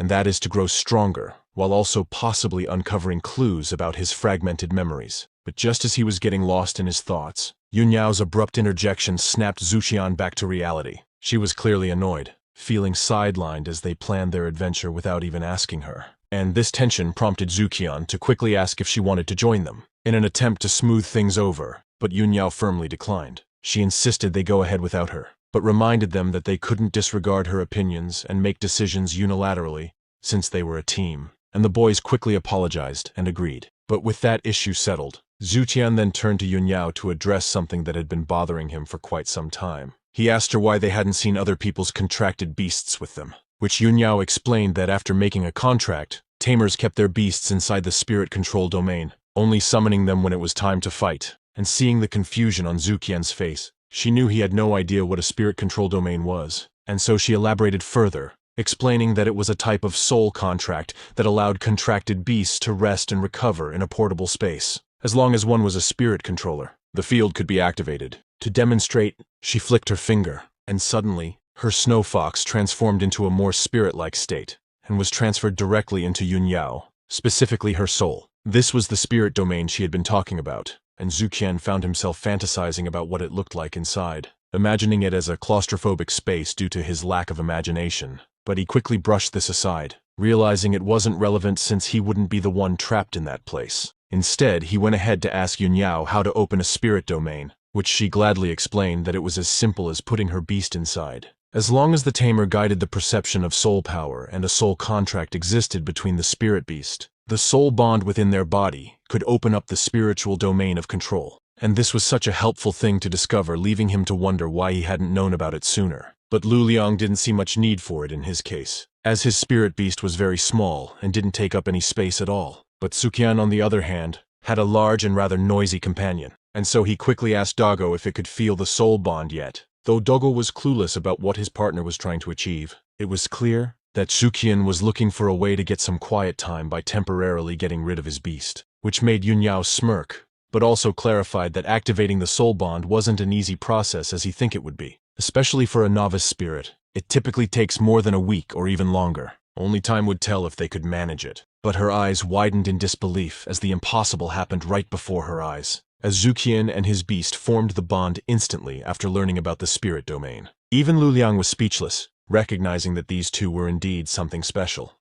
And that is to grow stronger, while also possibly uncovering clues about his fragmented memories. But just as he was getting lost in his thoughts, Yunyao's abrupt interjection snapped Zuqian back to reality. She was clearly annoyed, feeling sidelined as they planned their adventure without even asking her. And this tension prompted Zuqian to quickly ask if she wanted to join them, in an attempt to smooth things over, but Yunyao firmly declined. She insisted they go ahead without her, but reminded them that they couldn't disregard her opinions and make decisions unilaterally, since they were a team. And the boys quickly apologized and agreed. But with that issue settled, Zuqian then turned to Yunyao to address something that had been bothering him for quite some time. He asked her why they hadn't seen other people's contracted beasts with them, which Yunyao explained that after making a contract, tamers kept their beasts inside the spirit control domain, only summoning them when it was time to fight. And seeing the confusion on Zuqian's face, she knew he had no idea what a spirit control domain was, and so she elaborated further, explaining that it was a type of soul contract that allowed contracted beasts to rest and recover in a portable space. As long as one was a spirit controller, the field could be activated. To demonstrate, she flicked her finger, and suddenly, her snow fox transformed into a more spirit-like state, and was transferred directly into Yunyao, specifically her soul. This was the spirit domain she had been talking about, and Zuqian found himself fantasizing about what it looked like inside, imagining it as a claustrophobic space due to his lack of imagination. But he quickly brushed this aside, realizing it wasn't relevant since he wouldn't be the one trapped in that place. Instead, he went ahead to ask Yunyao how to open a spirit domain, which she gladly explained that it was as simple as putting her beast inside. As long as the tamer guided the perception of soul power and a soul contract existed between the spirit beast, the soul bond within their body could open up the spiritual domain of control. And this was such a helpful thing to discover, leaving him to wonder why he hadn't known about it sooner. But Luliang didn't see much need for it in his case, as his spirit beast was very small and didn't take up any space at all. But Zuqian, on the other hand, had a large and rather noisy companion, and so he quickly asked Doggo if it could feel the soul bond yet. Though Doggo was clueless about what his partner was trying to achieve, it was clear that Zuqian was looking for a way to get some quiet time by temporarily getting rid of his beast, which made Yunyao smirk, but also clarified that activating the soul bond wasn't an easy process as he think it would be. Especially for a novice spirit, it typically takes more than a week or even longer. Only time would tell if they could manage it. But her eyes widened in disbelief as the impossible happened right before her eyes, as Zuqian and his beast formed the bond instantly after learning about the spirit domain. Even Luliang was speechless, recognizing that these two were indeed something special.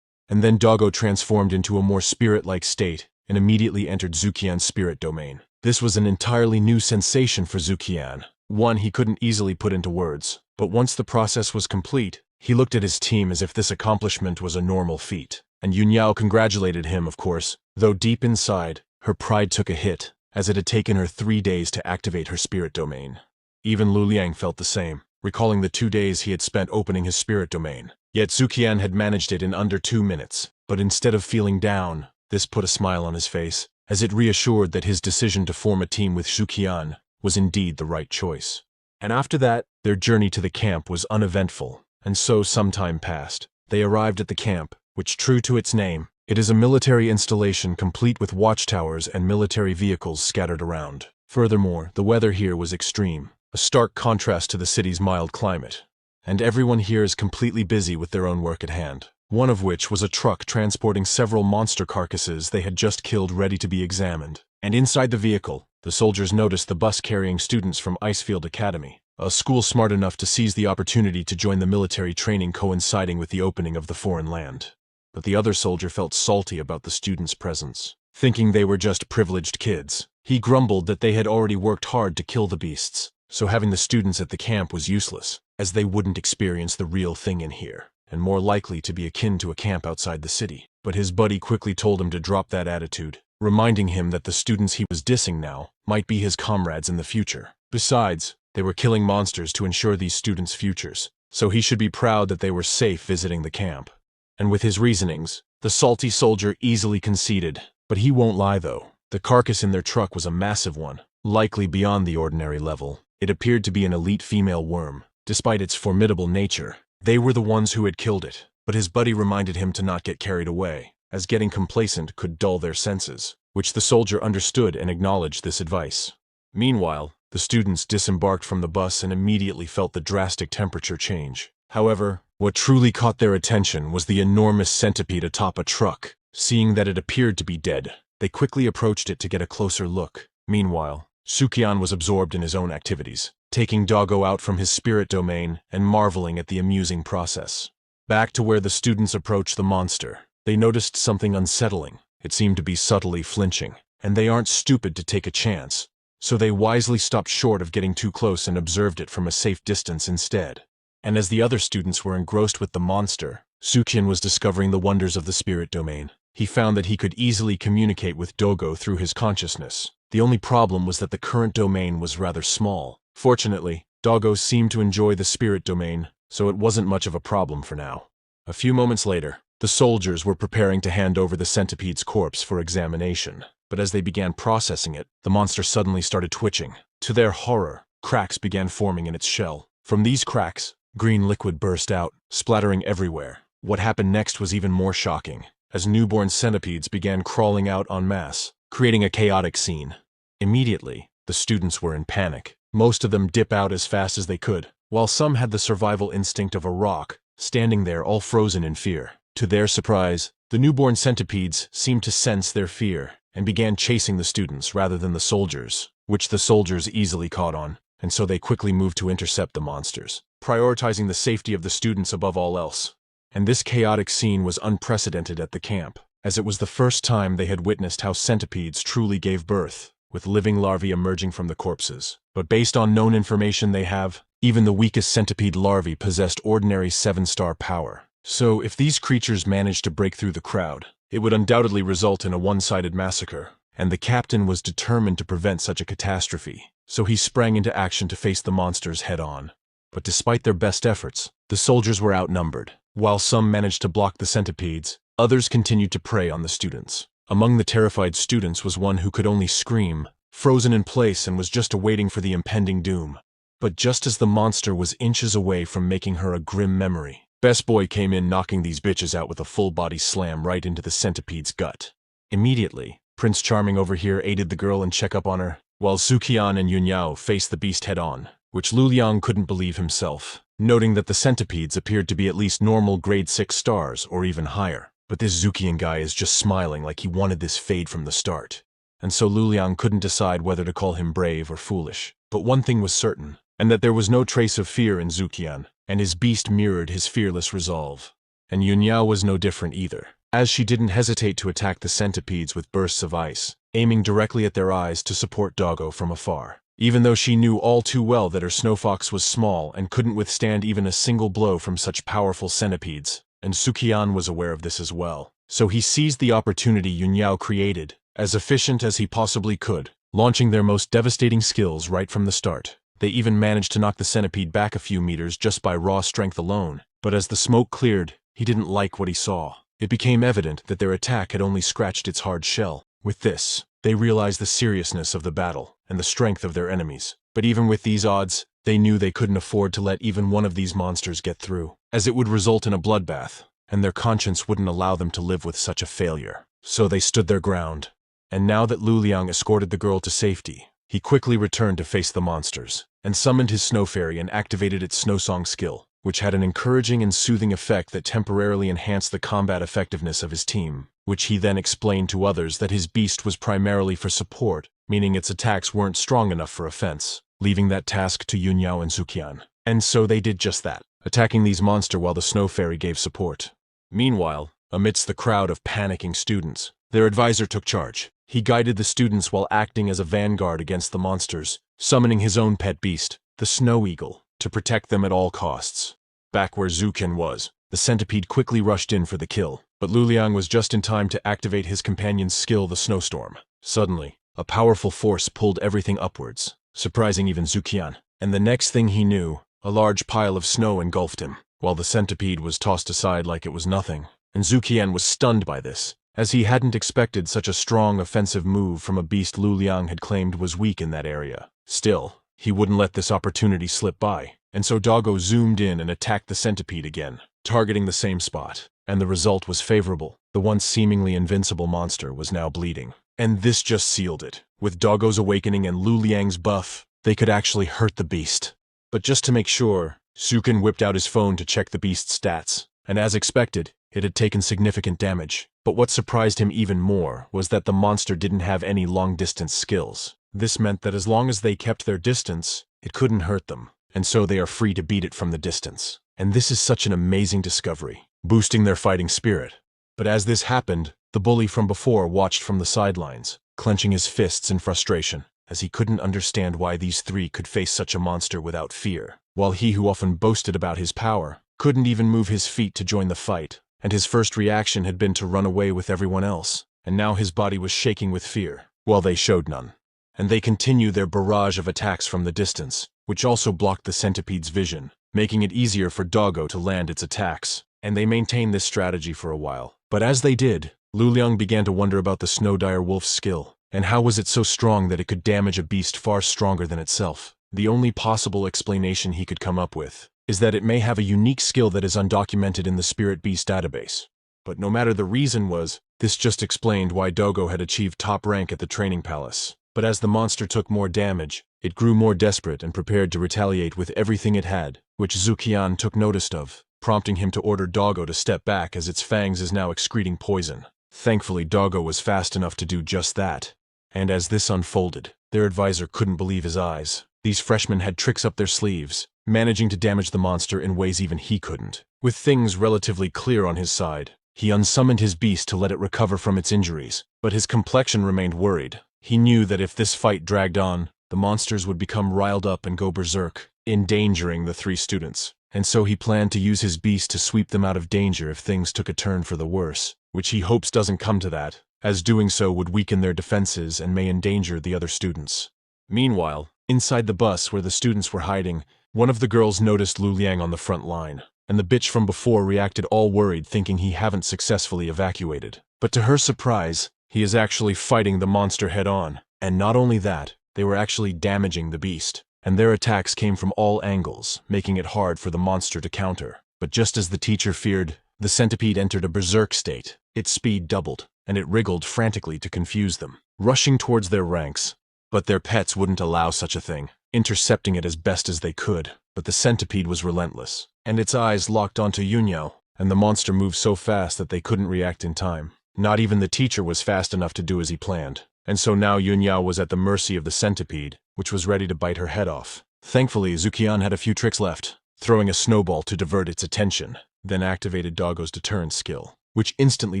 And then Doggo transformed into a more spirit-like state and immediately entered Zuqian's spirit domain. This was an entirely new sensation for Zuqian, one he couldn't easily put into words. But once the process was complete, he looked at his team as if this accomplishment was a normal feat. And Yunyao congratulated him, of course, though deep inside, her pride took a hit, as it had taken her 3 days to activate her spirit domain. Even Luliang felt the same, recalling the 2 days he had spent opening his spirit domain. Yet Zuqian had managed it in under 2 minutes. But instead of feeling down, this put a smile on his face, as it reassured that his decision to form a team with Zuqian was indeed the right choice. And after that, their journey to the camp was uneventful, and so some time passed. They arrived at the camp, which, true to its name, it is a military installation complete with watchtowers and military vehicles scattered around. Furthermore, the weather here was extreme, a stark contrast to the city's mild climate. And everyone here is completely busy with their own work at hand, one of which was a truck transporting several monster carcasses they had just killed ready to be examined. And inside the vehicle, the soldiers noticed the bus carrying students from Icefield Academy, a school smart enough to seize the opportunity to join the military training coinciding with the opening of the foreign land. but the other soldier felt salty about the students' presence. Thinking they were just privileged kids, he grumbled that they had already worked hard to kill the beasts, so having the students at the camp was useless, as they wouldn't experience the real thing in here, and more likely to be akin to a camp outside the city. But his buddy quickly told him to drop that attitude, reminding him that the students he was dissing now might be his comrades in the future. Besides, they were killing monsters to ensure these students' futures, so he should be proud that they were safe visiting the camp. And with his reasonings, the salty soldier easily conceded. But he won't lie though. The carcass in their truck was a massive one, likely beyond the ordinary level. It appeared to be an elite female worm. Despite its formidable nature, they were the ones who had killed it. But his buddy reminded him to not get carried away, as getting complacent could dull their senses, which the soldier understood and acknowledged this advice. Meanwhile, the students disembarked from the bus and immediately felt the drastic temperature change. However, what truly caught their attention was the enormous centipede atop a truck. Seeing that it appeared to be dead, they quickly approached it to get a closer look. Meanwhile, Sukian was absorbed in his own activities, taking Doggo out from his spirit domain and marveling at the amusing process. Back to where the students approached the monster, they noticed something unsettling. It seemed to be subtly flinching, and they aren't stupid to take a chance, so they wisely stopped short of getting too close and observed it from a safe distance instead. And as the other students were engrossed with the monster, Sukian was discovering the wonders of the spirit domain. He found that he could easily communicate with Doggo through his consciousness. The only problem was that the current domain was rather small. Fortunately, Doggo seemed to enjoy the spirit domain, so it wasn't much of a problem for now. A few moments later, the soldiers were preparing to hand over the centipede's corpse for examination. But as they began processing it, the monster suddenly started twitching. To their horror, cracks began forming in its shell. From these cracks, green liquid burst out, splattering everywhere. What happened next was even more shocking, as newborn centipedes began crawling out en masse, creating a chaotic scene. Immediately, the students were in panic. Most of them dip out as fast as they could, while some had the survival instinct of a rock, standing there all frozen in fear. To their surprise, the newborn centipedes seemed to sense their fear and began chasing the students rather than the soldiers, which the soldiers easily caught on, and so they quickly moved to intercept the monsters, prioritizing the safety of the students above all else. And this chaotic scene was unprecedented at the camp, as it was the first time they had witnessed how centipedes truly gave birth, with living larvae emerging from the corpses. But based on known information they have, even the weakest centipede larvae possessed ordinary 7-star power. So if these creatures managed to break through the crowd, it would undoubtedly result in a one-sided massacre, and the captain was determined to prevent such a catastrophe. So he sprang into action to face the monsters head-on. But despite their best efforts, the soldiers were outnumbered. While some managed to block the centipedes, others continued to prey on the students. Among the terrified students was one who could only scream, frozen in place, and was just awaiting for the impending doom. But just as the monster was inches away from making her a grim memory, Best Boy came in, knocking these bitches out with a full-body slam right into the centipede's gut. Immediately, Prince Charming over here aided the girl and check up on her, while Sukian and Yunyao faced the beast head-on, which Luliang couldn't believe himself, noting that the centipedes appeared to be at least normal grade 6 stars or even higher. But this Zukian guy is just smiling like he wanted this fade from the start. And so Luliang couldn't decide whether to call him brave or foolish. But one thing was certain, and that there was no trace of fear in Zukian, and his beast mirrored his fearless resolve. And Yunyao was no different either, as she didn't hesitate to attack the centipedes with bursts of ice, aiming directly at their eyes to support Doggo from afar. Even though she knew all too well that her snowfox was small and couldn't withstand even a single blow from such powerful centipedes, and Sukian was aware of this as well. So he seized the opportunity Yunyao created, as efficient as he possibly could, launching their most devastating skills right from the start. They even managed to knock the centipede back a few meters just by raw strength alone. But as the smoke cleared, he didn't like what he saw. It became evident that their attack had only scratched its hard shell. With this, they realized the seriousness of the battle and the strength of their enemies. But even with these odds, they knew they couldn't afford to let even one of these monsters get through, as it would result in a bloodbath, and their conscience wouldn't allow them to live with such a failure. So they stood their ground. And now that Luliang escorted the girl to safety, he quickly returned to face the monsters, and summoned his snow fairy and activated its snow song skill, which had an encouraging and soothing effect that temporarily enhanced the combat effectiveness of his team, which he then explained to others that his beast was primarily for support, meaning its attacks weren't strong enough for offense, leaving that task to Yunyao and Sukian. And so they did just that, attacking these monsters while the snow fairy gave support. Meanwhile, amidst the crowd of panicking students. Their advisor took charge. He guided the students while acting as a vanguard against the monsters, summoning his own pet beast, the snow eagle, to protect them at all costs. Back where Zukin was, the centipede quickly rushed in for the kill, but Luliang was just in time to activate his companion's skill, the snowstorm. Suddenly, a powerful force pulled everything upwards, surprising even Zukian, and the next thing he knew, a large pile of snow engulfed him, while the centipede was tossed aside like it was nothing, and Zukian was stunned by this, as he hadn't expected such a strong offensive move from a beast Luliang had claimed was weak in that area. Still, he wouldn't let this opportunity slip by, and so Doggo zoomed in and attacked the centipede again, targeting the same spot, and the result was favorable. The once seemingly invincible monster was now bleeding. And this just sealed it. With Doggo's awakening and Luliang's buff, they could actually hurt the beast. But just to make sure, Zukin whipped out his phone to check the beast's stats, and as expected, it had taken significant damage. But what surprised him even more was that the monster didn't have any long-distance skills. This meant that as long as they kept their distance, it couldn't hurt them, and so they are free to beat it from the distance. And this is such an amazing discovery, boosting their fighting spirit. But as this happened, the bully from before watched from the sidelines, clenching his fists in frustration, as he couldn't understand why these three could face such a monster without fear, while he who often boasted about his power couldn't even move his feet to join the fight, and his first reaction had been to run away with everyone else, and now his body was shaking with fear, while they showed none. And they continued their barrage of attacks from the distance, which also blocked the centipede's vision, making it easier for Doggo to land its attacks. And they maintained this strategy for a while. But as they did, Luliang began to wonder about the Snow Dire Wolf's skill, and how was it so strong that it could damage a beast far stronger than itself? The only possible explanation he could come up with is that it may have a unique skill that is undocumented in the Spirit Beast database. But no matter the reason was, this just explained why Doggo had achieved top rank at the training palace. But as the monster took more damage, it grew more desperate and prepared to retaliate with everything it had, which Zukian took notice of, prompting him to order Doggo to step back as its fangs is now excreting poison. Thankfully, Doggo was fast enough to do just that. And as this unfolded, their advisor couldn't believe his eyes. These freshmen had tricks up their sleeves, managing to damage the monster in ways even he couldn't. With things relatively clear on his side, he unsummoned his beast to let it recover from its injuries, but his complexion remained worried. He knew that if this fight dragged on, the monsters would become riled up and go berserk, endangering the three students. And so he planned to use his beast to sweep them out of danger if things took a turn for the worse, which he hopes doesn't come to that, as doing so would weaken their defenses and may endanger the other students. Meanwhile, inside the bus where the students were hiding, one of the girls noticed Luliang on the front line, and the bitch from before reacted all worried, thinking he haven't successfully evacuated. But to her surprise, he is actually fighting the monster head-on, and not only that, they were actually damaging the beast, and their attacks came from all angles, making it hard for the monster to counter. But just as the teacher feared, the centipede entered a berserk state. Its speed doubled, and it wriggled frantically to confuse them, rushing towards their ranks. But their pets wouldn't allow such a thing, intercepting it as best as they could. But the centipede was relentless, and its eyes locked onto Yunyao, and the monster moved so fast that they couldn't react in time. Not even the teacher was fast enough to do as he planned, and so now Yunyao was at the mercy of the centipede, which was ready to bite her head off. Thankfully, Zukian had a few tricks left, throwing a snowball to divert its attention, then activated Doggo's deterrence skill, which instantly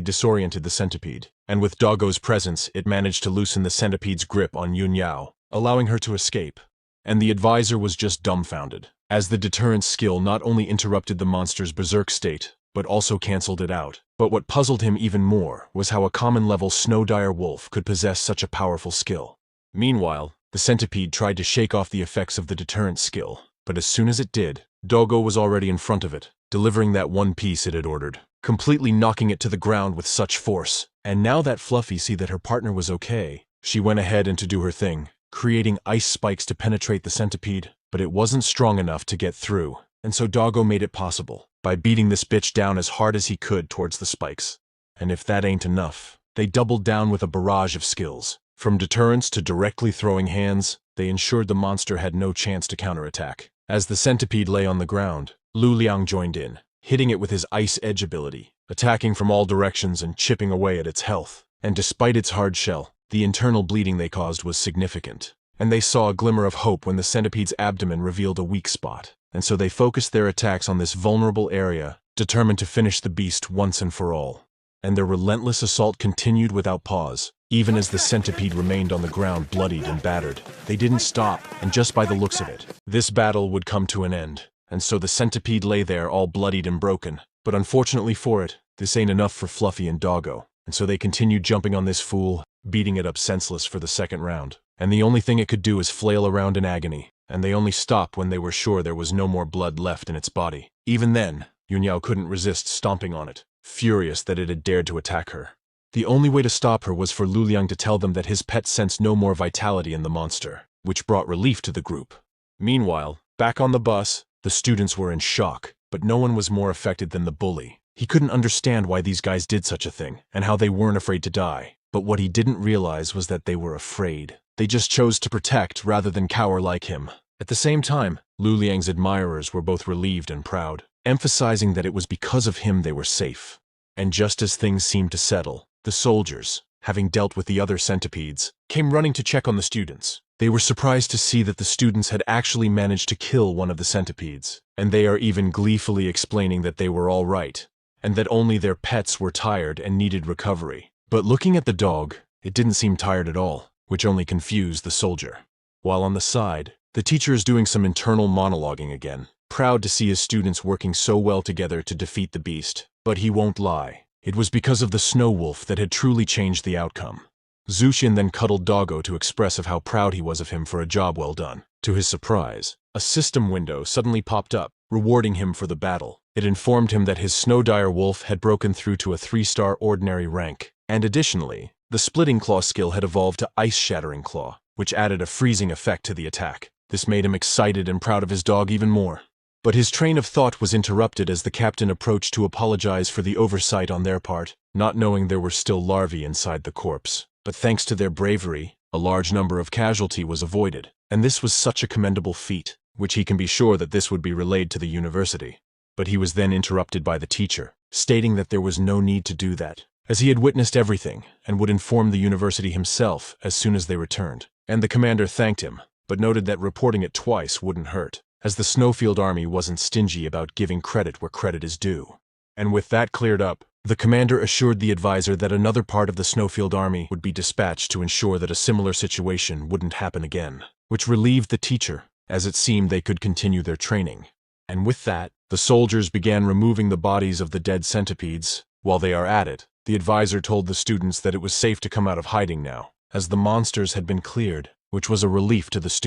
disoriented the centipede, and with Doggo's presence, it managed to loosen the centipede's grip on Yunyao, allowing her to escape. And the advisor was just dumbfounded, as the deterrence skill not only interrupted the monster's berserk state, but also cancelled it out. But what puzzled him even more was how a common-level Snow Dire Wolf could possess such a powerful skill. Meanwhile, the centipede tried to shake off the effects of the deterrence skill, but as soon as it did, Doggo was already in front of it, delivering that one piece it had ordered, completely knocking it to the ground with such force. And now that Fluffy saw that her partner was okay, she went ahead and to do her thing, creating ice spikes to penetrate the centipede, but it wasn't strong enough to get through, and so Doggo made it possible, by beating this bitch down as hard as he could towards the spikes. And if that ain't enough, they doubled down with a barrage of skills. From deterrence to directly throwing hands, they ensured the monster had no chance to counterattack. As the centipede lay on the ground, Luliang joined in, hitting it with his Ice Edge ability, attacking from all directions and chipping away at its health. And despite its hard shell, the internal bleeding they caused was significant. And they saw a glimmer of hope when the centipede's abdomen revealed a weak spot. And so they focused their attacks on this vulnerable area, determined to finish the beast once and for all. and their relentless assault continued without pause. Even as the centipede remained on the ground bloodied and battered, they didn't stop, and just by the looks of it, this battle would come to an end. And so the centipede lay there all bloodied and broken. But unfortunately for it, this ain't enough for Fluffy and Doggo, and so they continued jumping on this fool, beating it up senseless for the second round. And the only thing it could do is flail around in agony, and they only stopped when they were sure there was no more blood left in its body. Even then, Yunyao couldn't resist stomping on it, furious that it had dared to attack her. The only way to stop her was for Luliang to tell them that his pet sensed no more vitality in the monster, which brought relief to the group. Meanwhile, back on the bus, the students were in shock, but no one was more affected than the bully. He couldn't understand why these guys did such a thing, and how they weren't afraid to die. But what he didn't realize was that they were afraid. They just chose to protect rather than cower like him. At the same time, Luliang's admirers were both relieved and proud, emphasizing that it was because of him they were safe. And just as things seemed to settle, the soldiers, having dealt with the other centipedes, came running to check on the students. They were surprised to see that the students had actually managed to kill one of the centipedes, and they are even gleefully explaining that they were all right, and that only their pets were tired and needed recovery. But looking at the dog, it didn't seem tired at all, which only confused the soldier. While on the side, the teacher is doing some internal monologuing again, proud to see his students working so well together to defeat the beast. But he won't lie. It was because of the snow wolf that had truly changed the outcome. Zuxian then cuddled Doggo to express of how proud he was of him for a job well done. To his surprise, a system window suddenly popped up, rewarding him for the battle. It informed him that his Snow Dire Wolf had broken through to a 3-star ordinary rank, and additionally, the Splitting Claw skill had evolved to Ice Shattering Claw, which added a freezing effect to the attack. This made him excited and proud of his dog even more. But his train of thought was interrupted as the captain approached to apologize for the oversight on their part, not knowing there were still larvae inside the corpse. But thanks to their bravery, a large number of casualty was avoided, and this was such a commendable feat, which he can be sure that this would be relayed to the university. But he was then interrupted by the teacher, stating that there was no need to do that, as he had witnessed everything and would inform the university himself as soon as they returned. And the commander thanked him, but noted that reporting it twice wouldn't hurt, as the Snowfield Army wasn't stingy about giving credit where credit is due. And with that cleared up, the commander assured the advisor that another part of the Snowfield Army would be dispatched to ensure that a similar situation wouldn't happen again, which relieved the teacher, as it seemed they could continue their training. And with that, the soldiers began removing the bodies of the dead centipedes. While they are at it, the advisor told the students that it was safe to come out of hiding now, as the monsters had been cleared, which was a relief to the students.